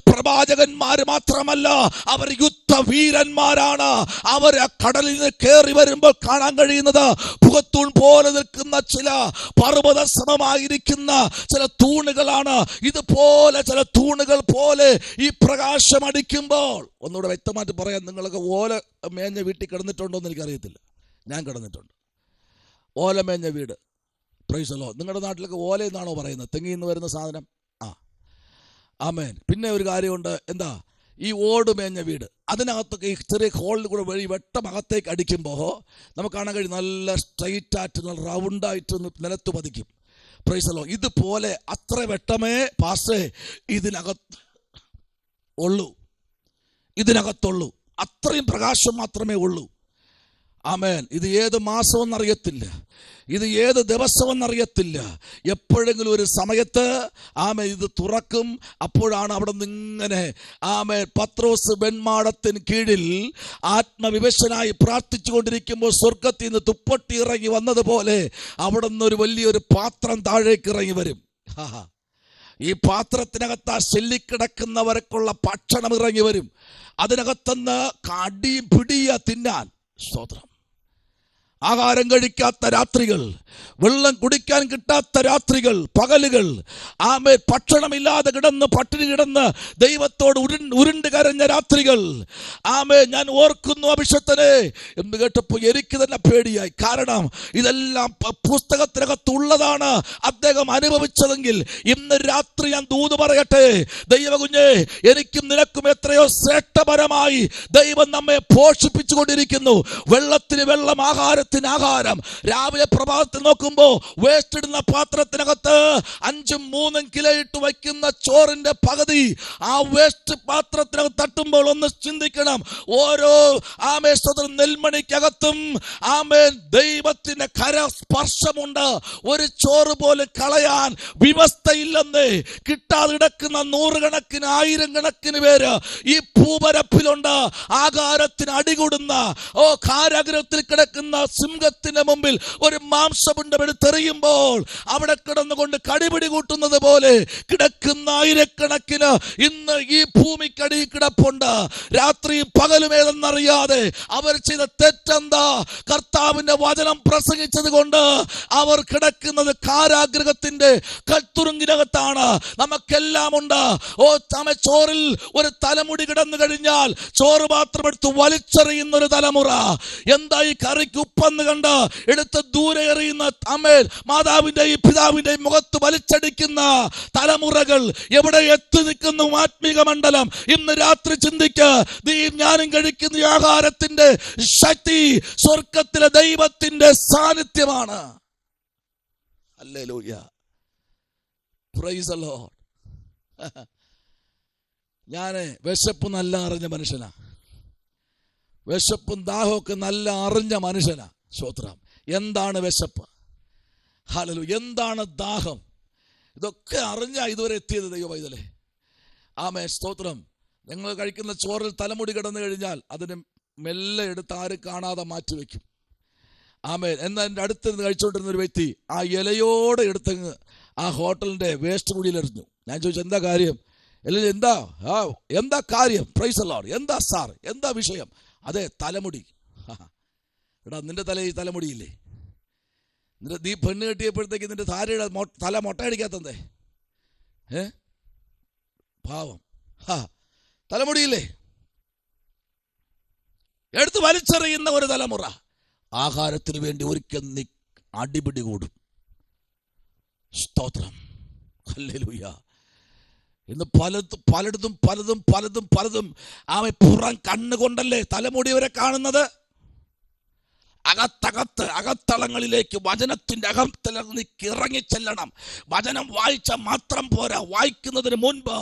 പ്രവാചകന്മാർ മാത്രമല്ല, അവർ യുദ്ധവീരന്മാരാണ്. അവർ ആ കടലിൽ നിന്ന് കയറി വരുമ്പോൾ കാണാൻ കഴിയുന്നത് പുകത്തൂൺ പോലെ നിൽക്കുന്ന ചില പർവ്വത സമമായിരിക്കുന്ന ചില തൂണുകളാണ്. ഇതുപോലെ ചില തൂണുകൾ പോലെ ഈ പ്രകാശം അടിക്കുമ്പോൾ, ഒന്നുകൂടെ വ്യക്തമായിട്ട് പറയാം, നിങ്ങളൊക്കെ ഓല മേഞ്ഞ വീട്ടിൽ കിടന്നിട്ടുണ്ടോ എന്ന് എനിക്കറിയത്തില്ല. ഞാൻ കിടന്നിട്ടുണ്ട്. ഓല മേഞ്ഞ വീട്, പ്രൈസ് ദി ലോർഡ്. നിങ്ങളുടെ നാട്ടിലൊക്കെ ഓല എന്നാണോ പറയുന്നത്? തെങ്ങിൽ നിന്ന് വരുന്ന സാധനം. ആമേൻ. പിന്നെ ഒരു കാര്യമുണ്ട്, എന്താ? ഈ ഓട് മേഞ്ഞ വീട്, അതിനകത്തൊക്കെ ഈ ചെറിയ ഹോളിൽ കൂടെ വഴി വെട്ടമകത്തേക്ക് അടിക്കുമ്പോൾ നമുക്ക് കാണാൻ കഴിയും നല്ല സ്ട്രൈറ്റ് ആയിട്ട് നല്ല റൗണ്ടായിട്ട് നിലത്ത് പതിക്കും. Price the Lord. ഇതുപോലെ അത്ര വെട്ടമേ പാസ്റ്റേ ഇതിനകത്തുള്ളൂ. അത്രയും പ്രകാശം മാത്രമേ ഉള്ളൂ. ആമേൻ. ഇത് ഏത് മാസമെന്നറിയത്തില്ല, ഇത് ഏത് ദിവസമെന്നറിയത്തില്ല. എപ്പോഴെങ്കിലും ഒരു സമയത്ത് ആമേൻ ഇത് തുറക്കും. അപ്പോഴാണ് അവിടെ നിന്നിങ്ങനെ ആമേൻ പത്രോസ് വെൺമാടത്തിന് കീഴിൽ ആത്മവിവശനായി പ്രാർത്ഥിച്ചു കൊണ്ടിരിക്കുമ്പോൾ സ്വർഗത്തിൽ നിന്ന് തുപ്പട്ടി ഇറങ്ങി വന്നതുപോലെ അവിടെ നിന്നൊരു വലിയൊരു പാത്രം താഴേക്ക് ഇറങ്ങി വരും. ഈ പാത്രത്തിനകത്ത് ആ ചെല്ലിക്കിടക്കുന്നവർക്കുള്ള ഭക്ഷണം ഇറങ്ങി വരും. അതിനകത്തുനിന്ന് കടിയും പിടിയ തിന്നാൻ. സ്തോത്രം. ആഹാരം കഴിക്കാത്ത രാത്രികൾ, വെള്ളം കുടിക്കാൻ കിട്ടാത്ത രാത്രികൾ, പകലുകൾ, ആമേൻ ഭക്ഷണമില്ലാതെ കിടന്ന് പട്ടിണി കിടന്ന് ദൈവത്തോട് ഉരുണ്ട് കരഞ്ഞ രാത്രികൾ. ആമേൻ. ഞാൻ ഓർക്കുന്നു അഭിഷക്തനെ എന്ന് കേട്ടപ്പോൾ എനിക്ക് തന്നെ പേടിയായി. കാരണം ഇതെല്ലാം പുസ്തകത്തിനകത്തുള്ളതാണ് അദ്ദേഹം അനുഭവിച്ചതെങ്കിൽ. ഇന്ന് രാത്രി ഞാൻ ദൂത് പറയട്ടെ, ദൈവകുഞ്ഞേ, എനിക്കും നിനക്കും എത്രയോ ശ്രേഷ്ഠപരമായി ദൈവം നമ്മെ പോഷിപ്പിച്ചുകൊണ്ടിരിക്കുന്നു. വെള്ളത്തിന് വെള്ളം, ആഹാരത്തിന് ആഹാരം. രാവിലെ പ്രഭാതത്തിൽ നോക്കുമ്പോൾ വേസ്റ്റ് ഇടുന്ന പാത്രത്തിനകത്ത് 5, 3 കിലോ ഇട്ട് വയ്ക്കുന്ന ചോറിന്റെ പകുതി ആ വേസ്റ്റ് പാത്രത്തിനകത്ത് തട്ടുമ്പോൾ ഒന്ന് ചിന്തിക്കണം. ഓരോ നെൽമണിക്കകത്തും ആമേൻ ദൈവത്തിന്റെ കരസ്പർശമുണ്ട്. ഒരു ചോറ് പോലും കളയാൻ വ്യവസ്ഥയില്ലെന്ന്. കിട്ടാതെ കിടക്കുന്ന 100 കണക്കിന് 1000 കണക്കിന് പേര് ഈ ഭൂപരപ്പിലുണ്ട്. ആഹാരത്തിന് അടികൂടുന്ന കാരാഗ്രഹത്തിൽ കിടക്കുന്ന സിംഹത്തിന്റെ മുമ്പിൽ ഒരു മാംസം അഗ്നിസ്തംഭം എടുത്തെറിയുമ്പോൾ അവിടെ കിടന്നുകൊണ്ട് കടിപിടി കൂട്ടുന്നത് പോലെ കിടക്കുന്ന ആയിരക്കണക്കിന് ഇന്ന് ഈ ഭൂമിക്കടി കിടപ്പുണ്ട്. രാത്രിയും പകലും ഏതെന്നറിയാതെ അവർ ചെയ്ത തെറ്റെന്താ? കർത്താവിന്റെ വചനം പ്രസംഗിച്ചത് കൊണ്ട് അവർ കിടക്കുന്നത് കാരാഗ്രഹത്തിന്റെ കൽത്തുറുങ്കിനകത്താണ്. നമുക്കെല്ലാം ഉണ്ട്. ചോറിൽ ഒരു തലമുടി കിടന്നു കഴിഞ്ഞാൽ ചോറ് മാത്രം എടുത്ത് വലിച്ചെറിയുന്ന ഒരു തലമുറ. എന്താ ഈ കറിക്ക് ഉപ്പെന്ന് കണ്ട് എടുത്ത് ദൂരെ എറിയുന്ന മാതാവിന്റെയും പിതാവിന്റെയും മുഖത്ത് വലിച്ചടിക്കുന്ന തലമുറകൾ എവിടെ എത്തി നിൽക്കുന്നു? ആത്മീക മണ്ഡലം ഇന്ന് രാത്രി ചിന്തിക്ക്. നീയും ഞാനും കഴിക്കുന്ന ആഹാരത്തിന്റെ ശക്തി സ്വർഗത്തിലെ ദൈവത്തിന്റെ സാന്നിധ്യമാണ്. Hallelujah, praise the Lord. ഞാന് വിശപ്പ് നല്ല അറിഞ്ഞ മനുഷ്യനാ. വിശപ്പും ദാഹമൊക്കെ നല്ല അറിഞ്ഞ മനുഷ്യനാ. സ്തോത്രം. എന്താണ് വിശപ്പ്? ഹല്ലേലൂയ. എന്താണ് ദാഹം? ഇതൊക്കെ അറിഞ്ഞാ ഇതുവരെ എത്തിയത് ദൈവ പൈതലേ. ആമേൻ, സ്തോത്രം. നിങ്ങൾ കഴിക്കുന്ന ചോറിൽ തലമുടി കിടന്നു കഴിഞ്ഞാൽ അതിന് മെല്ലെ എടുത്ത് ആരും കാണാതെ മാറ്റിവെക്കും. ആമേൻ. എന്നാൽ എൻ്റെ അടുത്തിരുന്ന് കഴിച്ചുകൊണ്ടിരുന്ന ഒരു വ്യക്തി ആ ഇലയോടെ എടുത്തങ്ങ് ആ ഹോട്ടലിന്റെ വേസ്റ്റ് കുഴിയിലെറിഞ്ഞു. ഞാൻ ചോദിച്ചു, എന്താ കാര്യം? അല്ലെങ്കിൽ എന്താ കാര്യം? Price the Lord. എന്താ സാർ, എന്താ വിഷയം? അതെ, തലമുടി. എടാ, നിന്റെ തലയിൽ തലമുടിയില്ലേ? നീ പെണ്ണ് കെട്ടിയപ്പോഴത്തേക്ക് നിന്റെ തല മൊട്ടയടിക്കാത്തന്തേ? പാവം, തലമുടിയില്ലേ? എടുത്ത് വലിച്ചെറിയുന്ന ഒരു തലമുറ. ആഹാരത്തിന് വേണ്ടി ഒരിക്കൽ നീ അടിപിടി കൂടും. സ്തോത്രം. ഹല്ലേലൂയ. ഇന്ന് പലതും അവൻ പുറം കണ്ണുകൊണ്ടല്ലേ തലമുടി വരെ കാണുന്നത്. അകത്തളങ്ങളിലേക്ക് വചനത്തിന്റെ അകത്തളങ്ങളിലേക്ക് ഇറങ്ങിച്ചെല്ലണം. വചനം വായിച്ച മാത്രം പോരാ, വായിക്കുന്നതിന് മുൻപ്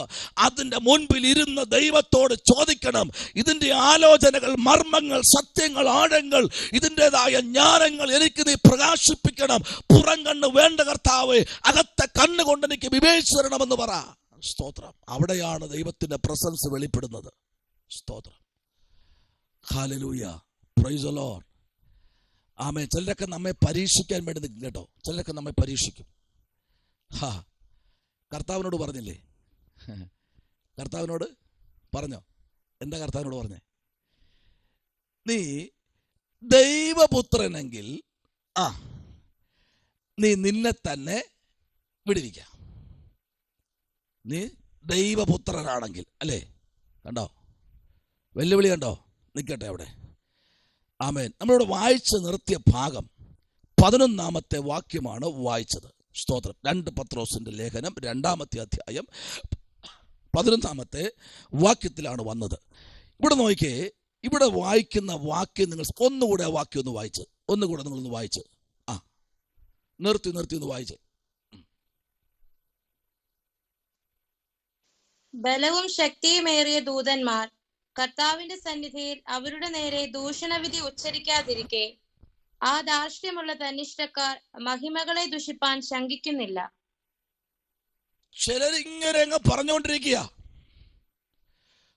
അതിന്റെ മുൻപിൽ ഇരുന്ന് ദൈവത്തോട് ചോദിക്കണം. ഇതിന്റെ ആലോചനകൾ, മർമ്മങ്ങൾ, സത്യങ്ങൾ, ആഴങ്ങൾ, ഇതിൻ്റെതായ ജ്ഞാനങ്ങൾ എനിക്ക് നീ പ്രകാശിപ്പിക്കണം. പുറം കണ്ണ് വേണ്ട കർത്താവേ, അകത്തെ കണ്ണുകൊണ്ട് എനിക്ക് വിവേചിച്ചു തരണമെന്ന് പറ. സ്തോത്രം. അവിടെയാണ് ദൈവത്തിന്റെ പ്രസൻസ് വെളിപ്പെടുന്നത്. സ്തോത്രം. ഹല്ലേലൂയ, പ്രൈസ് ദി ലോർഡ്. ആമേൻ. ചിലരൊക്കെ നമ്മെ പരീക്ഷിക്കാൻ വേണ്ടി നിൽക്കും കേട്ടോ. ചിലരൊക്കെ നമ്മെ പരീക്ഷിക്കും. കർത്താവിനോട് പറഞ്ഞില്ലേ? കർത്താവിനോട് പറഞ്ഞോ? എന്താ കർത്താവിനോട് പറഞ്ഞേ? നീ ദൈവപുത്രനെങ്കിൽ നീ നിന്നെ തന്നെ വിടുവിക്കാം. നീ ദൈവപുത്രനാണെങ്കിൽ അല്ലേ? കണ്ടോ വെല്ലുവിളി? കണ്ടോ? നിൽക്കട്ടെ അവിടെ. ആമേൻ. നമ്മളിവിടെ വായിച്ച് നിർത്തിയ ഭാഗം 11-ാമത്തെ വാക്യമാണ് വായിച്ചത്. സ്തോത്രം. 2 പത്രോസിന്റെ ലേഖനം 2-ാമത്തെ അധ്യായം 11-ാമത്തെ വാക്യത്തിലാണ് വന്നത്. ഇവിടെ നോക്കിയേ, ഇവിടെ വായിക്കുന്ന വാക്യം നിങ്ങൾ ഒന്നുകൂടെ ആ വാക്യം ഒന്ന് വായിച്ച്, ഒന്നുകൂടെ നിങ്ങളൊന്ന് വായിച്ച് നിർത്തി ഒന്ന് വായിച്ച്. ബലവും ശക്തിയുമേറിയ ദൂതന്മാർ കർത്താവിന്റെ സന്നിധിയിൽ അവരുടെ നേരെ ദൂഷണവിധി ഉച്ചരിക്കാതിരിക്കെ ആ ധാർഷ്ട്യമുള്ള തന്നിഷ്ടക്കാർ മഹിമകളെ ദുഷിപ്പാൻ ശങ്കിക്കുന്നില്ല. ചിലരിങ്ങനെ അങ്ങ് പറഞ്ഞുകൊണ്ടിരിക്കുക.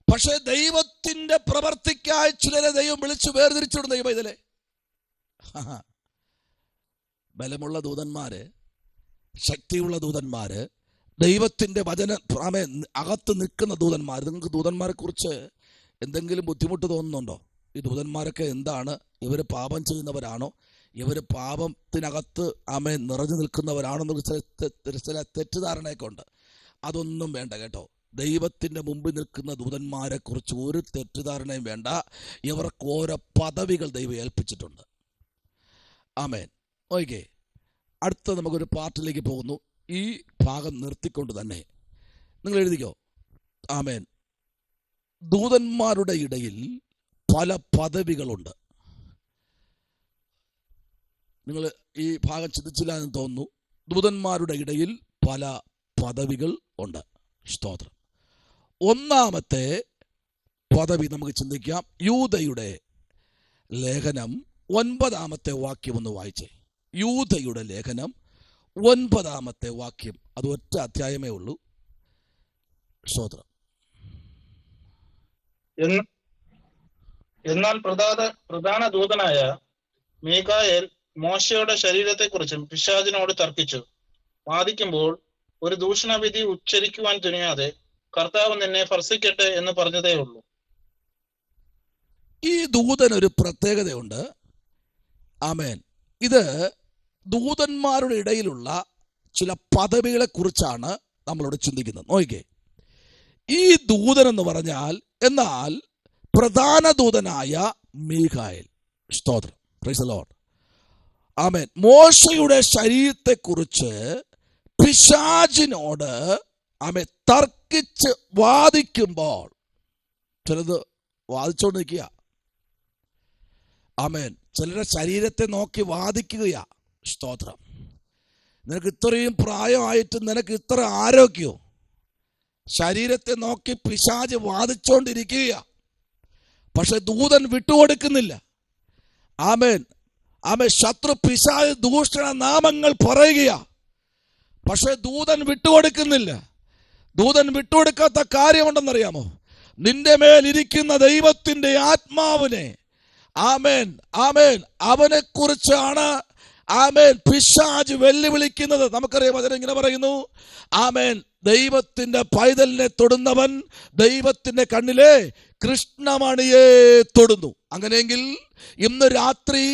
പക്ഷെ ദൈവത്തിന്റെ പ്രവർത്തിക്കായി ചിലരെ ദൈവം വിളിച്ചു വേർതിരിച്ചിടും. ദൈവം ഇതിലെ ബലമുള്ള ദൂതന്മാര്, ശക്തിയുള്ള ദൂതന്മാര്, ദൈവത്തിന്റെ വചന അകത്ത് നിൽക്കുന്ന ദൂതന്മാർ. നിങ്ങൾക്ക് ദൂതന്മാരെ കുറിച്ച് എന്തെങ്കിലും ബുദ്ധിമുട്ട് തോന്നുന്നുണ്ടോ? ഈ ദൂതന്മാരൊക്കെ എന്താണ്? ഇവർ പാപം ചെയ്യുന്നവരാണോ? ഇവർ പാപത്തിനകത്ത് നിറഞ്ഞു നിൽക്കുന്നവരാണെന്ന് ചില തെറ്റിദ്ധാരണയൊക്കെ ഉണ്ട്. അതൊന്നും വേണ്ട കേട്ടോ. ദൈവത്തിന്റെ മുമ്പിൽ നിൽക്കുന്ന ദൂതന്മാരെ കുറിച്ച് ഒരു തെറ്റിദ്ധാരണയും വേണ്ട. ഇവർക്ക് ഓരോ പദവികൾ ദൈവം ഏൽപ്പിച്ചിട്ടുണ്ട്. ആമേൻ. ഓക്കെ, അടുത്ത നമുക്കൊരു പാർട്ടിലേക്ക് പോകുന്നു. ഈ ഭാഗം നിർത്തിക്കൊണ്ട് തന്നെ നിങ്ങൾ എഴുതിക്കോ. ആമേൻ. ദൂതന്മാരുടെ ഇടയിൽ പല പദവികളുണ്ട്. നിങ്ങൾ ഈ ഭാഗം ചിന്തിച്ചില്ല എന്ന് തോന്നുന്നു. ദൂതന്മാരുടെ ഇടയിൽ പല പദവികൾ ഉണ്ട്. സ്തോത്രം. 1-ാമത്തെ പദവി നമുക്ക് ചിന്തിക്കാം. യൂദയുടെ ലേഖനം 9-ാമത്തെ വാക്യം ഒന്ന് വായിച്ചേ. യൂദയുടെ ലേഖനം 9-ാമത്തെ വാക്യം. അത് ഒറ്റ അധ്യായമേ ഉള്ളൂ. സ്തോത്രം. എന്നാൽ പ്രധാന ദൂതനായ മീഖായേൽ മോശയുടെ ശരീരത്തെക്കുറിച്ചും പിശാചിനോട് തർക്കിച്ചു. വാദിക്കുമ്പോൾ ഒരു ദൂഷണവിധി ഉച്ചരിക്കുവാൻ തുനിയാതെ കർത്താവ് നിന്നെ ഭർസിക്കട്ടെ എന്ന് പറഞ്ഞതേ ഉള്ളൂ. ഈ ദൂതൻ ഒരു പ്രത്യേകതയുണ്ട്. ആമേൻ. ഇത് ദൂതന്മാരുടെ ഇടയിലുള്ള ചില പദവികളെ കുറിച്ചാണ് നമ്മളിവിടെ ചിന്തിക്കുന്നത്. നോക്കിക്കേ, ഈ ദൂതൻ എന്ന് പറഞ്ഞാൽ എന്നാൽ പ്രധാന ദൂതനായ മീഖായേൽ. സ്തോത്രം, പ്രൈസ് ദി ലോർഡ്. ആമേൻ. മോശയുടെ ശരീരത്തെക്കുറിച്ച് പിശാചിനോട് ആമേൻ തർക്കിച്ച് വാദിക്കുമ്പോൾ, ചിലത് വാദിച്ചോണ്ട് നിൽക്കുക. ആമേൻ. ചിലരുടെ ശരീരത്തെ നോക്കി വാദിക്കുകയാ. സ്തോത്രം. നിനക്ക് ഇത്രയും പ്രായമായിട്ട് നിനക്ക് ഇത്ര ആരോഗ്യമോ? ശരീരത്തെ നോക്കി പിശാച് വാദിച്ചോണ്ടിരിക്കുകയാ. പക്ഷെ ദൂതൻ വിട്ടുകൊടുക്കുന്നില്ല. ആമേൻ. ആമേൻ. ശത്രു പിശാച് ദൂഷണ നാമങ്ങൾ പറയുകയാ. പക്ഷെ ദൂതൻ വിട്ടുകൊടുക്കുന്നില്ല. ദൂതൻ വിട്ടുകൊടുക്കാത്ത കാര്യമുണ്ടെന്നറിയാമോ? നിന്റെ മേലിരിക്കുന്ന ദൈവത്തിന്റെ ആത്മാവിനെ, ആമേൻ, ആമേൻ, അവനെ കുറിച്ചാണ് ആമേൻ പിശാച് വെല്ലുവിളിക്കുന്നത്. നമുക്കറിയാം, അതിനെങ്ങനെ പറയുന്നു? ആമേൻ. ദൈവത്തിന്റെ പൈതലിനെ തൊടുന്നവൻ ദൈവത്തിന്റെ കണ്ണിലെ കൃഷ്ണമണിയെ തൊടുന്നു. അങ്ങനെയെങ്കിൽ ഇന്ന് രാത്രി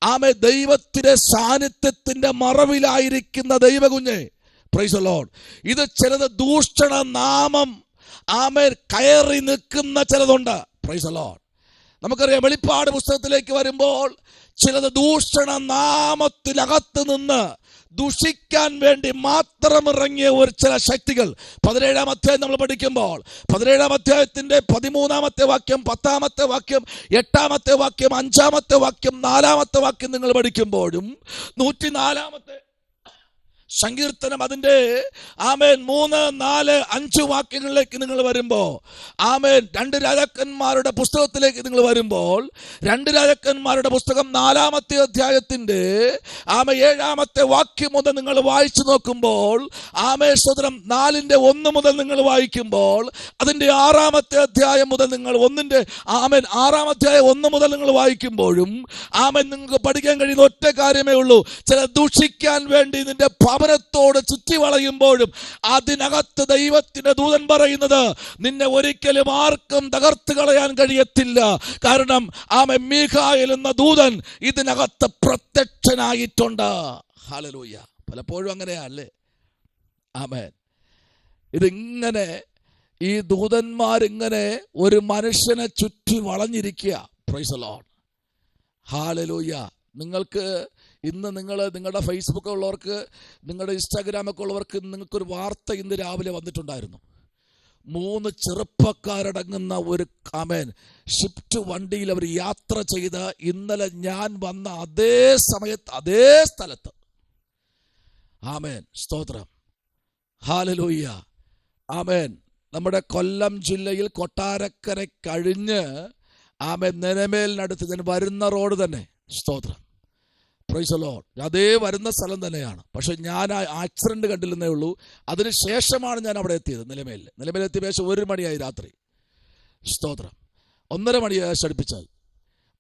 ആമേൻ ദൈവത്തിന്റെ സാന്നിധ്യത്തിന്റെ മറവിലായിരിക്കുന്ന ദൈവകുഞ്ഞെ, പ്രൈസ് ദി ലോർഡ്, ഇത് ചിലത് ദൂഷണ നാമം ആമേൻ കയറി നിൽക്കുന്ന ചിലതുണ്ട്. Price the Lord. നമുക്കറിയാം, വെളിപ്പാട് പുസ്തകത്തിലേക്ക് വരുമ്പോൾ ചിലത് ദൂഷണ നാമത്തിനകത്ത് നിന്ന് ദുഷിക്കാൻ വേണ്ടി മാത്രം ഇറങ്ങിയ ഒരു ചില ശക്തികൾ 17-ാം അധ്യായം നമ്മൾ പഠിക്കുമ്പോൾ 17-ാം അധ്യായത്തിന്റെ 13-ാമത്തെ വാക്യം, 10-ാമത്തെ വാക്യം, 8-ാമത്തെ വാക്യം, 5-ാമത്തെ വാക്യം, 4-ാമത്തെ വാക്യം നിങ്ങൾ പഠിക്കുമ്പോഴും 104-ാമത്തെ സങ്കീർത്തനം അതിന്റെ ആമേൻ 3, 4, 5 വാക്യങ്ങളിലേക്ക് നിങ്ങൾ വരുമ്പോൾ, ആമേൻ 2 രാജാക്കന്മാരുടെ പുസ്തകത്തിലേക്ക് നിങ്ങൾ വരുമ്പോൾ 2 രാജാക്കന്മാരുടെ പുസ്തകം 4-ാമത്തെ അധ്യായത്തിന്റെ ആമേൻ 7-ാമത്തെ വാക്യം മുതൽ നിങ്ങൾ വായിച്ചു നോക്കുമ്പോൾ, ആമേൻ സ്തോത്രം 4-ന്റെ 1 മുതൽ നിങ്ങൾ വായിക്കുമ്പോൾ, അതിന്റെ 6-ാമത്തെ അധ്യായം മുതൽ നിങ്ങൾ 6-ാം അധ്യായം 1 മുതൽ നിങ്ങൾ വായിക്കുമ്പോഴും ആമേൻ നിങ്ങൾക്ക് പഠിക്കാൻ കഴിയുന്ന ഒറ്റ കാര്യമേ ഉള്ളൂ. ചില ദുഷിക്കാൻ വേണ്ടി നിന്റെ ഭവനത്തോട് ചുറ്റി വളയുമ്പോഴും അതിനകത്ത് ദൈവത്തിന്റെ ദൂതൻ പറയുന്നത് നിന്നെ ഒരിക്കലും ആർക്കും തകർത്ത് കളയാൻ കഴിയത്തില്ല. കാരണം ആമേൻ മീഖായേൽ എന്ന ദൂതൻ ഇതിനകത്ത് പ്രത്യക്ഷനായിട്ടുണ്ട്. ഹല്ലേലൂയ. പലപ്പോഴും അങ്ങനെയല്ലേ? ആമേൻ. ഇതിങ്ങനെ ഈ ദൂതന്മാരിങ്ങനെ ഒരു മനുഷ്യനെ ചുറ്റി വളഞ്ഞിരിക്കുക. Praise the lord. ഹല്ലേലൂയ. നിങ്ങൾക്ക് ഇന്ന് നിങ്ങളുടെ ഫേസ്ബുക്ക് ഉള്ളവർക്ക്, നിങ്ങളുടെ ഇൻസ്റ്റാഗ്രാമൊക്കെ ഉള്ളവർക്ക് നിങ്ങൾക്കൊരു വാർത്ത ഇന്ന് രാവിലെ വന്നിട്ടുണ്ടായിരുന്നു. 3 ചെറുപ്പക്കാരടങ്ങുന്ന ഒരു ആമേൻ ഷിഫ്റ്റ് വണ്ടിയിൽ അവർ യാത്ര ചെയ്ത് ഇന്നലെ ഞാൻ വന്ന അതേ സമയത്ത് അതേ സ്ഥലത്ത്, ആമേൻ സ്തോത്രം, ഹല്ലേലൂയ, ആമേൻ, നമ്മുടെ കൊല്ലം ജില്ലയിൽ കൊട്ടാരക്കര കഴിഞ്ഞ് ആമേൻ നെനമേലിനടുത്ത് ഞാൻ വരുന്ന റോഡ് തന്നെ, സ്തോത്രം, പ്രൈസ് ദി ലോർഡ്, അതേ വരുന്ന സ്ഥലം തന്നെയാണ്. പക്ഷെ ഞാൻ ആ ആക്സിഡന്റ് കണ്ടില്ലെന്നേ ഉള്ളൂ. അതിനുശേഷമാണ് ഞാൻ അവിടെ എത്തിയത്. നിലമേലെത്തിയ ശേഷം 1 മണിയായി രാത്രി, സ്തോത്രം, 1:30 മണിയായി അടുപ്പിച്ചാൽ.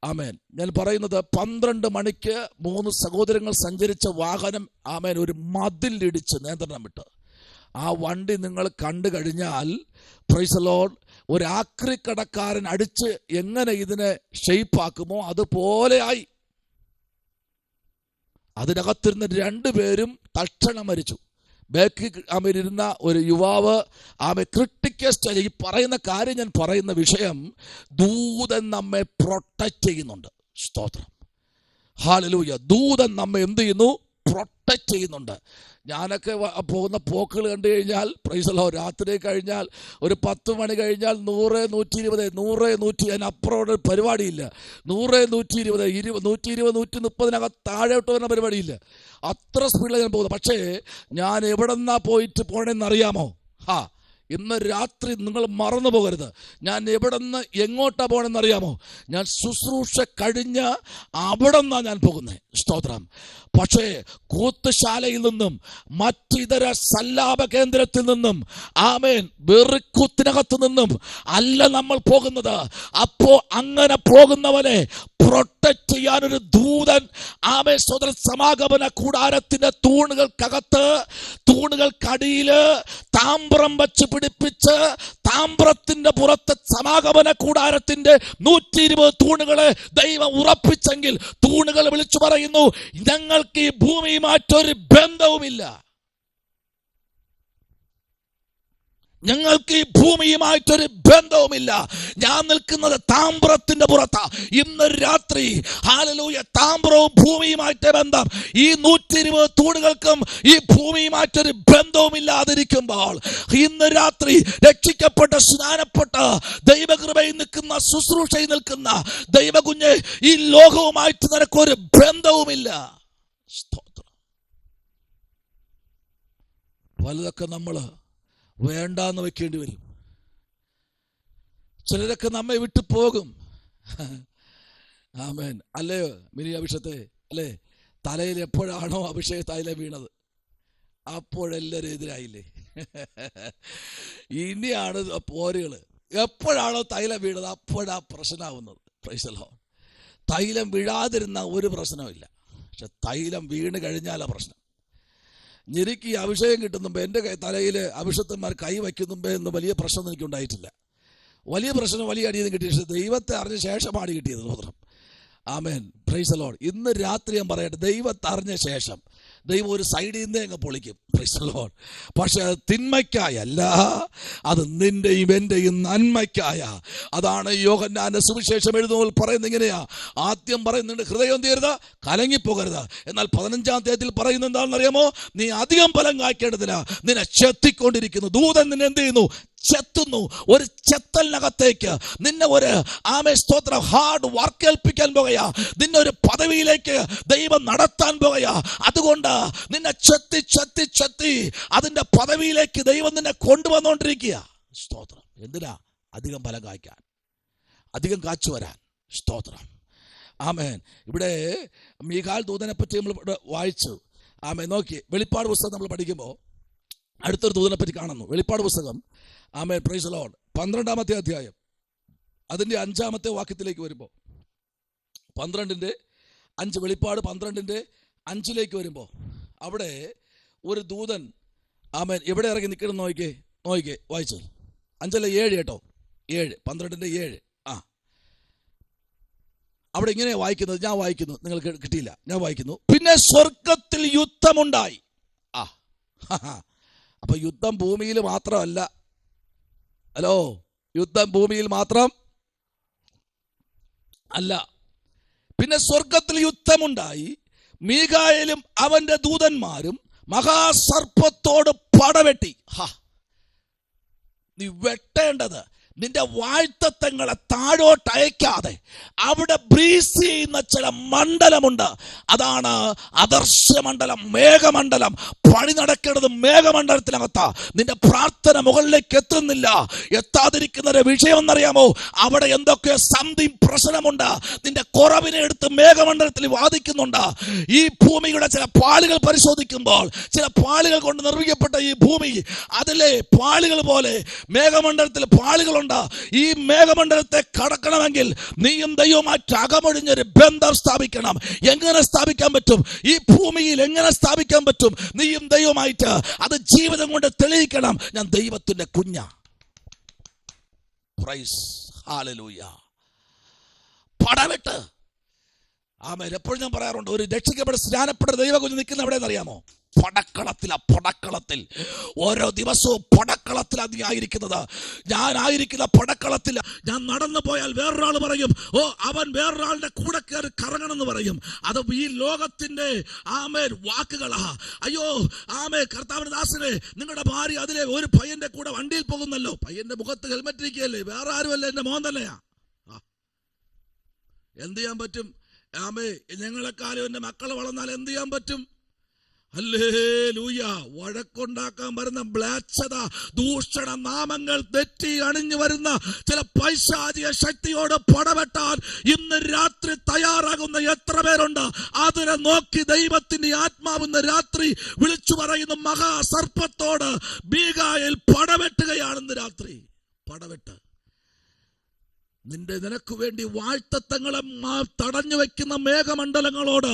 ആമേൻ. ഞാൻ പറയുന്നത് 12 മണിക്ക് 3 സഹോദരങ്ങൾ സഞ്ചരിച്ച വാഹനം ആമേൻ ഒരു മതിലിടിച്ച് നിയന്ത്രണം വിട്ട് ആ വണ്ടി നിങ്ങൾ കണ്ടു കഴിഞ്ഞാൽ, പ്രൈസ് ദി ലോർഡ്, ഒരു ആക്രിക്കടക്കാരൻ അടിച്ച് എങ്ങനെ ഇതിനെ ഷെയ്പ്പാക്കുമോ അതുപോലെ ആയി. അതിനകത്തിരുന്ന 2 പേരും തൽക്ഷണം മരിച്ചു. ബാക്കിൽ ഇരുന്ന ഒരു യുവാവ് ക്രിട്ടിക്കൽ സ്റ്റേജ്. ഈ പറയുന്ന കാര്യം, ഞാൻ പറയുന്ന വിഷയം, ദൂതൻ നമ്മെ പ്രൊട്ടക്റ്റ് ചെയ്യുന്നുണ്ട്. സ്തോത്രം, ഹല്ലേലൂയ. ദൂതൻ നമ്മെ എന്ത് ചെയ്യുന്നു? പ്രൊട്ടക്റ്റ് ചെയ്യുന്നുണ്ട്. ഞാനൊക്കെ പോകുന്ന പോക്കുകൾ കണ്ടു കഴിഞ്ഞാൽ, പ്രൈസ് ദി ലോർഡ്, രാത്രി കഴിഞ്ഞാൽ ഒരു 10 മണി കഴിഞ്ഞാൽ 100, 120, 100, 100 അതിനപ്പുറം പരിപാടിയില്ല. 100, 120, 120, 130 താഴോട്ട് വരുന്ന പരിപാടിയില്ല. അത്ര സ്പീഡിലാണ് ഞാൻ പോകുന്നത്. പക്ഷേ ഞാൻ എവിടെ നിന്നാ പോകണമെന്ന് അറിയാമോ? ഇന്ന് രാത്രി നിങ്ങൾ മറന്നു പോകരുത്. ഞാൻ എവിടെ നിന്ന് എങ്ങോട്ടാ പോകണമെന്ന് അറിയാമോ? ഞാൻ ശുശ്രൂഷ കഴിഞ്ഞ് അവിടെ നിന്നാണ് ഞാൻ പോകുന്നത്. സ്തോത്രം. പക്ഷേ കൂത്തുശാലയിൽ നിന്നും മറ്റിതര സല്ലാപ കേന്ദ്രത്തിൽ നിന്നും ആമേൻ വെറുക്കൂത്തിനകത്ത് നിന്നും അല്ല നമ്മൾ പോകുന്നത്. അപ്പോ അങ്ങനെ പോകുന്നവനെ പ്രൊട്ടക്ട് ചെയ്യാനൊരു ദൂതൻ ആമേൻ സ്വതന്ത്ര സമാഗമന കൂടാരത്തിന്റെ തൂണുകൾക്കടിയില് താമ്രം വച്ച് പിടിപ്പിച്ച് താമ്രത്തിന്റെ പുറത്ത് സമാഗമന കൂടാരത്തിന്റെ 120 തൂണുകളെ ദൈവം ഉറപ്പിച്ചെങ്കിൽ തൂണുകൾ വിളിച്ചു പറയുന്നു, ഞങ്ങൾക്ക് ഈ ഭൂമിയുമായിട്ടൊരു ബന്ധവുമില്ല, ഞങ്ങൾക്ക് ഈ ഭൂമിയുമായിട്ടൊരു ബന്ധവുമില്ല. ഞാൻ നിൽക്കുന്നത് താമ്രത്തിന്റെ പുറത്താ. ഇന്ന് രാത്രി ഹല്ലേലൂയ, താമ്രവും ഭൂമിയുമായിട്ട് ബന്ധം. ഈ 120 തൂണുകൾക്കും ഈ ഭൂമിയുമായിട്ടൊരു ബന്ധവുമില്ലാതിരിക്കുമ്പോൾ ഇന്ന് രാത്രി രക്ഷിക്കപ്പെട്ട സ്നാനപ്പെട്ട ദൈവകൃപയിൽ നിൽക്കുന്ന ശുശ്രൂഷയിൽ നിൽക്കുന്ന ദൈവകുഞ്ഞ്, ഈ ലോകവുമായിട്ട് നിനക്കൊരു ബന്ധവുമില്ല. വലുതൊക്കെ നമ്മള് വേണ്ടാന്ന് വെക്കേണ്ടി വരും. ചിലരൊക്കെ നമ്മെ വിട്ടു പോകും. ആമേൻ. അല്ലയോ മിനി അഭിഷേകത്തെ, അല്ലേ? തലയിൽ എപ്പോഴാണോ അഭിഷേക തൈലം വീണത് അപ്പോഴെല്ലാവരും എതിരായില്ലേ? ഇനിയാണ് പോരുകള്. എപ്പോഴാണോ തൈലം വീണത് അപ്പോഴാ പ്രശ്നമാവുന്നത്. Price the Lord. തൈലം വീഴാതിരുന്ന ഒരു പ്രശ്നമില്ല, പക്ഷെ തൈലം വീണ് കഴിഞ്ഞാലാ പ്രശ്നം. എനിക്ക് അഭിഷേകം കിട്ടുന്നുമ്പോ എൻ്റെ തലയിൽ അഭിഷക്തന്മാർ കൈ വയ്ക്കുന്നുമ്പോ എന്ന് വലിയ പ്രശ്നം എനിക്കുണ്ടായിട്ടില്ല. വലിയ പ്രശ്നം, വലിയ അടിയൊന്നും കിട്ടിയ, പക്ഷേ ദൈവത്തെ അറിഞ്ഞ ശേഷമാണ് കിട്ടിയത്. സ്വതന്ത്രം. ആമേൻ. Praise the lord. ഇന്ന് രാത്രി ഞാൻ പറയട്ടെ, ദൈവത്തെ അറിഞ്ഞ ശേഷം ദൈവം ഒരു സൈഡിൽ നിന്നേ അങ്ങ് പൊളിക്കും. Price the Lord. പക്ഷെ അത് തിന്മയ്ക്കായല്ല, അത് നിന്റെയും എന്റെയും നന്മയ്ക്കായ. അതാണ് യോഹന്നാന്റെ സുവിശേഷം എഴുതുമ്പോൾ പറയുന്നത് ഇങ്ങനെയാ. ആദ്യം പറയുന്നുണ്ട്, ഹൃദയം തീരുത്, കലങ്ങിപ്പോകരുത്. എന്നാൽ 15-ാം അധ്യായത്തിൽ പറയുന്നത് എന്താണെന്ന് അറിയാമോ? നീ അധികം ഫലം കായ്ക്കേണ്ടതിന് നിന്നെ ചെത്തിക്കൊണ്ടിരിക്കുന്നു. ദൂതൻ നിന്നെ എന്ത് ചെയ്യുന്നു? ചെത്തുന്നു. ഒരു ചെത്തലിനകത്തേക്ക് നിന്നെ ഒരു സ്തോത്രം ഹാർഡ് വർക്ക് ഏൽപ്പിക്കാൻ പോകുകയാ. നിന്നെ ഒരു പദവിയിലേക്ക് ദൈവം നടത്താൻ പോകുകയാ. അതുകൊണ്ട് നിന്നെ ചെത്തി ചെത്തി ചെത്തി അതിന്റെ പദവിയിലേക്ക് ദൈവം നിന്നെ കൊണ്ടുവന്നുകൊണ്ടിരിക്കുക. സ്തോത്രം. എന്തിനാ? അധികം ഫലം കായ്ക്കാൻ, അധികം കാച്ചു വരാൻ. സ്തോത്രം. ആമേൻ. ഇവിടെ മീഖാൽ ദൂതനെ പറ്റി നമ്മൾ വായിച്ചു. ആമേൻ. നോക്കി, വെളിപ്പാട് പുസ്തകം നമ്മൾ പഠിക്കുമ്പോൾ അടുത്തൊരു ദൂതനെ പറ്റി കാണുന്നു. വെളിപ്പാട് പുസ്തകം, ആമേൻ, പ്രൈസ് ദി ലോർഡ്, 12-ാമത്തെ അധ്യായം അതിന്റെ 5-ാമത്തെ വാക്യത്തിലേക്ക് വരുമ്പോൾ, 12:5, വെളിപ്പാട് 12:5 വരുമ്പോൾ അവിടെ ഒരു ദൂതൻ ആമേൻ എവിടെ ഇറങ്ങി നിൽക്കണം നോക്കിക്കേ. വായിച്ചു. 5:7 കേട്ടോ. 7, 12:7. അവിടെ ഇങ്ങനെ വായിക്കുന്നത്, ഞാൻ വായിക്കുന്നു, നിങ്ങൾക്ക് കിട്ടിയില്ല, ഞാൻ വായിക്കുന്നു. പിന്നെ സ്വർഗത്തിൽ യുദ്ധമുണ്ടായി. അപ്പൊ യുദ്ധം ഭൂമിയിൽ മാത്രമല്ല. ഹലോ, യുദ്ധം ഭൂമിയിൽ മാത്രം അല്ല. പിന്നെ സ്വർഗത്തിൽ യുദ്ധമുണ്ടായി. മീഖായേലും അവന്റെ ദൂതന്മാരും മഹാസർപ്പത്തോട് പടവെട്ടി. നീ വെട്ടേണ്ടത് നിന്റെ വാഴ്ത്തത്വങ്ങളെ താഴോട്ട് അയക്കാതെ അവിടെ ബ്രീസ് ചെയ്യുന്ന ചില മണ്ഡലമുണ്ട്. അതാണ് അദർശ്യമണ്ഡലം, മേഘമണ്ഡലം. പണി നടക്കേണ്ടത് മേഘമണ്ഡലത്തിനകത്താ. നിന്റെ പ്രാർത്ഥന മുകളിലേക്ക് എത്തുന്നില്ല. എത്താതിരിക്കുന്നതിന്റെ വിഷയം എന്നറിയാമോ? അവിടെ എന്തൊക്കെ സംതിങ് പ്രശ്നമുണ്ട്. നിന്റെ കുറവിനെ എടുത്ത് മേഘമണ്ഡലത്തിൽ വാദിക്കുന്നുണ്ട്. ഈ ഭൂമിയുടെ ചില പാളികൾ പരിശോധിക്കുമ്പോൾ, ചില പാളികൾ കൊണ്ട് നിർമ്മിക്കപ്പെട്ട ഈ ഭൂമി, അതിലെ പാളികൾ പോലെ മേഘമണ്ഡലത്തിൽ പാളികളുണ്ട്. ഈ മേഘമണ്ഡലത്തെ കടക്കണമെങ്കിൽ നീയും ദൈവവുമായിട്ട് അകമൊഴിഞ്ഞൊരു ബന്ധം സ്ഥാപിക്കണം. എങ്ങനെ സ്ഥാപിക്കാൻ പറ്റും? ഈ ഭൂമിയിൽ എങ്ങനെ സ്ഥാപിക്കാൻ പറ്റും? നീയും ദൈവവുമായിട്ട് അത് ജീവിതം കൊണ്ട് തെളിയിക്കണം. ഞാൻ ദൈവത്തിന്റെ കുഞ്ഞാ. പ്രൈസ് ഹല്ലേലൂയ. പടവെട്ട്. ആമേൻ. എപ്പോഴും ഞാൻ പറയാറുണ്ട്, ഒരു രക്ഷിക്കപ്പെട്ട സ്നാനപ്പെട്ട ദൈവകുഞ്ഞ് നിൽക്കുന്ന എവിടെയെന്ന് അറിയാമോ? പടക്കളത്തിൽ. ഓരോ ദിവസവും പടക്കളത്തിലാണ് നീ ആയിരിക്കുന്നത്. ഞാൻ ആയിരിക്കുന്ന പടക്കളത്തിൽ. ഞാൻ നടന്നു പോയാൽ വേറൊരാൾ പറയും, ഓ അവൻ വേറൊരാളുടെ കൂടെ കയറി കറങ്ങണമെന്ന് പറയും. അത് ഈ ലോകത്തിന്റെ ആമേൻ വാക്കുകളാ. അയ്യോ ആമേ, കർത്താവിന്റെ ദാസനെ, നിങ്ങളുടെ ഭാര്യ അതിലെ ഒരു പയ്യന്റെ കൂടെ വണ്ടിയിൽ പോകുന്നല്ലോ, പയ്യന്റെ മുഖത്ത് ഹെൽമെറ്റ് ഇരിക്കുകയല്ലേ, വേറെ ആരുമല്ല, എന്റെ മോൻ തന്നെയാ. എന്ത് ചെയ്യാൻ പറ്റും? ആമേ, ഞങ്ങളെക്കാളും എന്റെ മക്കൾ വളർന്നാൽ എന്ത് ചെയ്യാൻ പറ്റും? ഹല്ലേലൂയ. വഴക്കുണ്ടാക്കാൻ വരുന്ന മ്ലേച്ഛത, ദൂഷണ നാമങ്ങൾ തെറ്റി അണിഞ്ഞു വരുന്ന ചില പൈശാചിക ശക്തിയോട് പടവെട്ടാൻ ഇന്ന് രാത്രി തയ്യാറാകുന്ന എത്ര പേരുണ്ട്? അതിനെ നോക്കി ദൈവത്തിന്റെ ആത്മാവ് ഇന്ന് രാത്രി വിളിച്ചു പറയുന്ന മഹാസർപ്പത്തോട് മീഖായേൽ പടവെട്ടുകയാണ്. ഇന്ന് രാത്രി പടവെട്ട്. നിനക്ക് വേണ്ടി വാഴ്ത്തത്തങ്ങളെ തടഞ്ഞു വെക്കുന്ന മേഘമണ്ഡലങ്ങളോട്,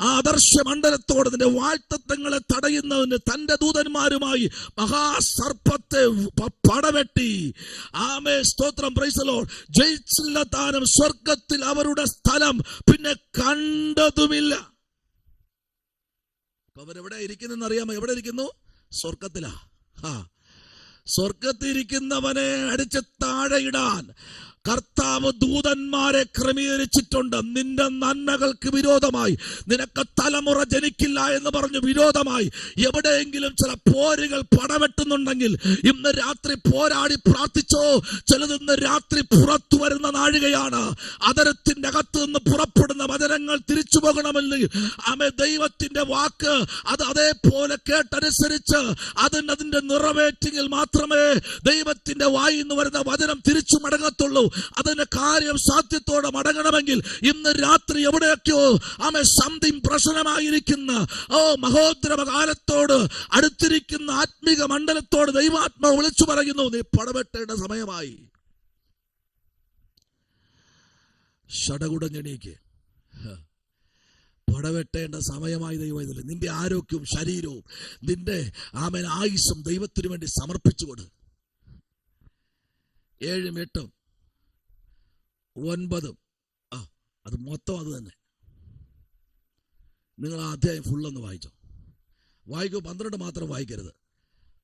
ആദർശ മണ്ഡലത്തോട് നിന്റെ വാഴ്ത്തത്തങ്ങളെ തടയുന്നതിന് തന്റെ ദൂതന്മാരുമായി മഹാസർപ്പത്തെ പടവെട്ടി. ആമേ, സ്തോത്രം, പ്രൈസ് ദി ലോർഡ്. ജയിച്ചില്ല താനും. സ്വർഗത്തിൽ അവരുടെ സ്ഥലം പിന്നെ കണ്ടതുമില്ല. അവരെവിടെ ഇരിക്കുന്നെന്ന് അറിയാമോ? എവിടെ ഇരിക്കുന്നു? സ്വർഗത്തിലാ. സ്വർഗത്തിരിക്കുന്നവനെ അടിച്ച് താഴെയിടാൻ കർത്താവ് ദൂതന്മാരെ ക്രമീകരിച്ചിട്ടുണ്ട്. നിന്റെ നന്മകൾക്ക് വിരോധമായി, നിനക്ക് തലമുറ ജനിക്കില്ല എന്ന് പറഞ്ഞു വിരോധമായി എവിടെയെങ്കിലും ചില പോരുകൾ പടവെട്ടുന്നുണ്ടെങ്കിൽ ഇന്ന് രാത്രി പോരാടി പ്രാർത്ഥിച്ചോ. ചിലത് ഇന്ന് രാത്രി പുറത്തു വരുന്ന നാഴികയാണ്. അതരത്തിന്റെ അകത്ത് നിന്ന് പുറപ്പെടുന്ന വചനങ്ങൾ തിരിച്ചു പോകണമെങ്കിൽ ദൈവത്തിന്റെ വാക്ക് അത് അതേപോലെ കേട്ടനുസരിച്ച് അതിന്റെ നിറവേറ്റിങ്ങിൽ മാത്രമേ ദൈവത്തിന്റെ വായിൽ നിന്ന് വരുന്ന വചനം തിരിച്ചു മടങ്ങത്തുള്ളൂ. അതിന്റെ കാര്യം സാധ്യത്തോടെ മടങ്ങണമെങ്കിൽ ഇന്ന് രാത്രി എവിടെയൊക്കെയോ സംതിങ് പ്രശ്നമായിരിക്കുന്ന മഹോദ്രവ കാലത്തോട് അടുത്തിരിക്കുന്ന ആത്മീക മണ്ഡലത്തോട് ദൈവാത്മാവ് വിളിച്ചു പറയുന്നു, നീ പടവെട്ടേണ്ട സമയമായി. ഷടകുടഞ്ഞെണീക്ക്. പടവെട്ടേണ്ട സമയമായി ദൈവം. നിന്റെ ആരോഗ്യവും ശരീരവും നിന്റെ ആയുസ്സും ദൈവത്തിന് വേണ്ടി സമർപ്പിച്ചുകൊട്. 7, 8, 9 അത് മൊത്തം അത് തന്നെ. നിങ്ങൾ ആ അധ്യായം ഫുള്ളൊന്ന് വായിച്ചോ. വായിക്കുമ്പോൾ 12 മാത്രം വായിക്കരുത്.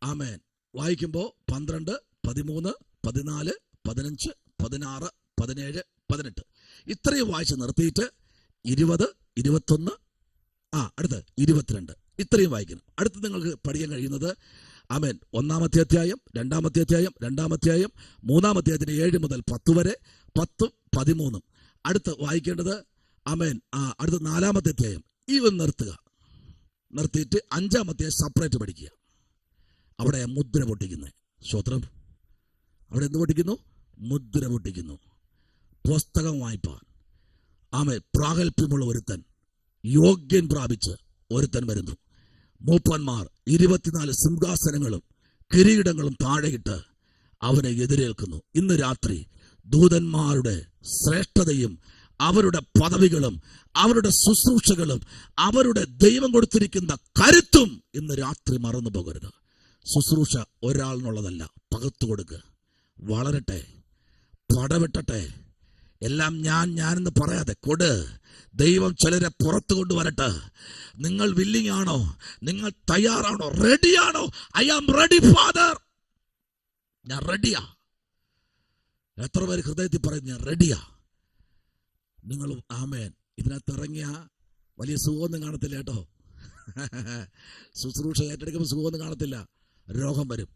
ആമേൻ. വായിക്കുമ്പോൾ 12, 13, 14, 15, 16, 17, 18 ഇത്രയും വായിച്ച് നിർത്തിയിട്ട് 20, 21, അടുത്ത് 22 ഇത്രയും വായിക്കണം. അടുത്ത് നിങ്ങൾക്ക് പഠിക്കാൻ കഴിയുന്നത് ആമേൻ 1-ാമത്തെ അധ്യായം, 2-ാമത്തെ അധ്യായം, 2-ാമത്തെ അധ്യായം, 3-ാം അധ്യായത്തിന് 7 മുതൽ 10 വരെ, 10, 13. അടുത്ത് വായിക്കേണ്ടത് ആമേൻ അടുത്ത 4-ാമത്തെ അധ്യായം. ഇവൻ നിർത്തിയിട്ട് 5-ാമത്തെ സെപ്പറേറ്റ് പഠിക്കുക. അവിടെ മുദ്ര പൊട്ടിക്കുന്നത്. സ്തോത്രം. അവിടെ എന്ത് പൊട്ടിക്കുന്നു? മുദ്ര പൊട്ടിക്കുന്നു. പുസ്തകം വായിപ്പാൻ പ്രാഗൽഭ്യമുള്ള ഒരുത്തൻ, യോഗ്യൻ പ്രാപിച്ച് ഒരുത്തൻ വരുന്നു. മൂപ്പന്മാർ 24 സിംഹാസനങ്ങളും കിരീടങ്ങളും താഴെയിട്ട് അവനെ എതിരേൽക്കുന്നു. ഇന്ന് രാത്രി ദൂതന്മാരുടെ ശ്രേഷ്ഠതയും അവരുടെ പദവികളും അവരുടെ ശുശ്രൂഷകളും അവരുടെ ദൈവം കൊടുത്തിരിക്കുന്ന കരുത്തും ഇന്ന് രാത്രി മറന്നു പോകരുത്. ശുശ്രൂഷ ഒരാളിനുള്ളതല്ല. പകർത്തു കൊടുക്കുക. വളരട്ടെ, പടവെട്ടട്ടെ. എല്ലാം ഞാനെന്ന് പറയാതെ കൊട്. ദൈവം ചിലരെ പുറത്തു കൊണ്ടുവരട്ടെ. നിങ്ങൾ വില്ലിങ് ആണോ? നിങ്ങൾ തയ്യാറാണോ? റെഡിയാണോ? I am ready father. ഞാൻ റെഡിയാ. എത്ര പേര് ഹൃദയത്തിൽ പറയും ഞാൻ റെഡിയാ? നിങ്ങളും ആമേൻ. ഇതിനകത്ത് ഇറങ്ങിയ വലിയ സുഖമൊന്നും കാണത്തില്ല കേട്ടോ. ശുശ്രൂഷ ഏറ്റെടുക്കുമ്പോൾ സുഖമൊന്നും കാണത്തില്ല. രോഗം വരും,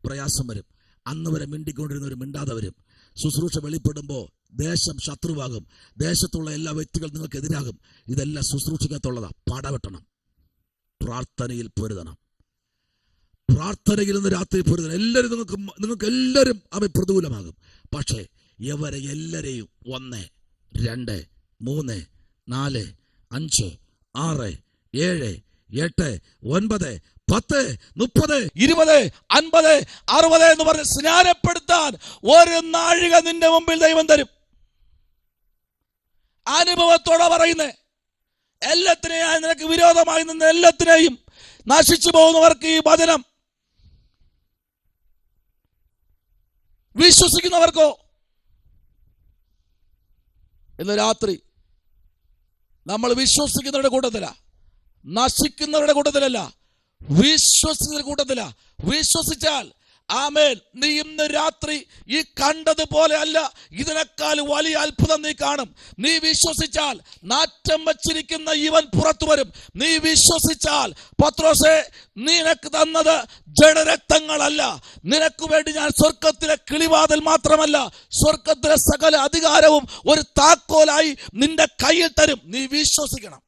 പ്രയാസം വരും. അന്ന് വരെ മിണ്ടിക്കൊണ്ടിരുന്നവർ മിണ്ടാതെ വരും. ശുശ്രൂഷ വെളിപ്പെടുമ്പോൾ ദേശം ശത്രുവാകും. ദേശത്തുള്ള എല്ലാ വ്യക്തികളും നിങ്ങൾക്ക് എതിരാകും. ഇതെല്ലാം ശുശ്രൂഷക്കകത്തുള്ളതാ. പടവെട്ടണം. പ്രാർത്ഥനയിൽ പൊരുതണം. പ്രാർത്ഥനയിൽ നിന്ന് രാത്രി പൊരുതണം. എല്ലാവരും നിങ്ങൾക്ക് എല്ലാവരും പ്രതികൂലമാകും. പക്ഷേ ഇവരെ എല്ലാരെയും 1, 2, 3, 4, 5, 6, 7, 8, 9, 10, 30, 20, 50, 60 എന്ന് പറഞ്ഞ് സ്നാനപ്പെടുത്താൻ ഒരു നാഴിക നിന്റെ മുമ്പിൽ ദൈവം തരും. അനുഭവത്തോടെ പറയുന്നേ. എല്ലാത്തിനെയും നിനക്ക് വിരോധമായി നിന്ന് എല്ലാത്തിനെയും നശിച്ചു പോകുന്നവർക്ക് ഈ വചനം വിശ്വസിക്കുന്നവർക്കോ ഇന്ന് രാത്രി നമ്മൾ വിശ്വസിക്കുന്നവരുടെ കൂട്ടത്തില, നശിക്കുന്നവരുടെ കൂട്ടത്തിലല്ല, വിശ്വസിക്കുന്ന കൂട്ടത്തില. വിശ്വസിച്ചാൽ ആമേൻ, നീ ഇന്ന് രാത്രി ഈ കണ്ടതുപോലെ അല്ല, ഇതിനേക്കാൾ വലിയ അത്ഭുതം നീ കാണും. നീ വിശ്വസിച്ചാൽ നാറ്റം വച്ചിരിക്കുന്ന ഇവൻ പുറത്തു വരും. നീ വിശ്വസിച്ചാൽ പത്രോസേ, നിനക്ക് തന്നത് ജഡരക്തങ്ങളല്ല, നിനക്ക് വേണ്ടി ഞാൻ സ്വർഗത്തിലെ കിളിവാതിൽ മാത്രമല്ല, സ്വർഗത്തിലെ സകല അധികാരവും ഒരു താക്കോലായി നിന്റെ കയ്യിൽ തരും. നീ വിശ്വസിക്കണം.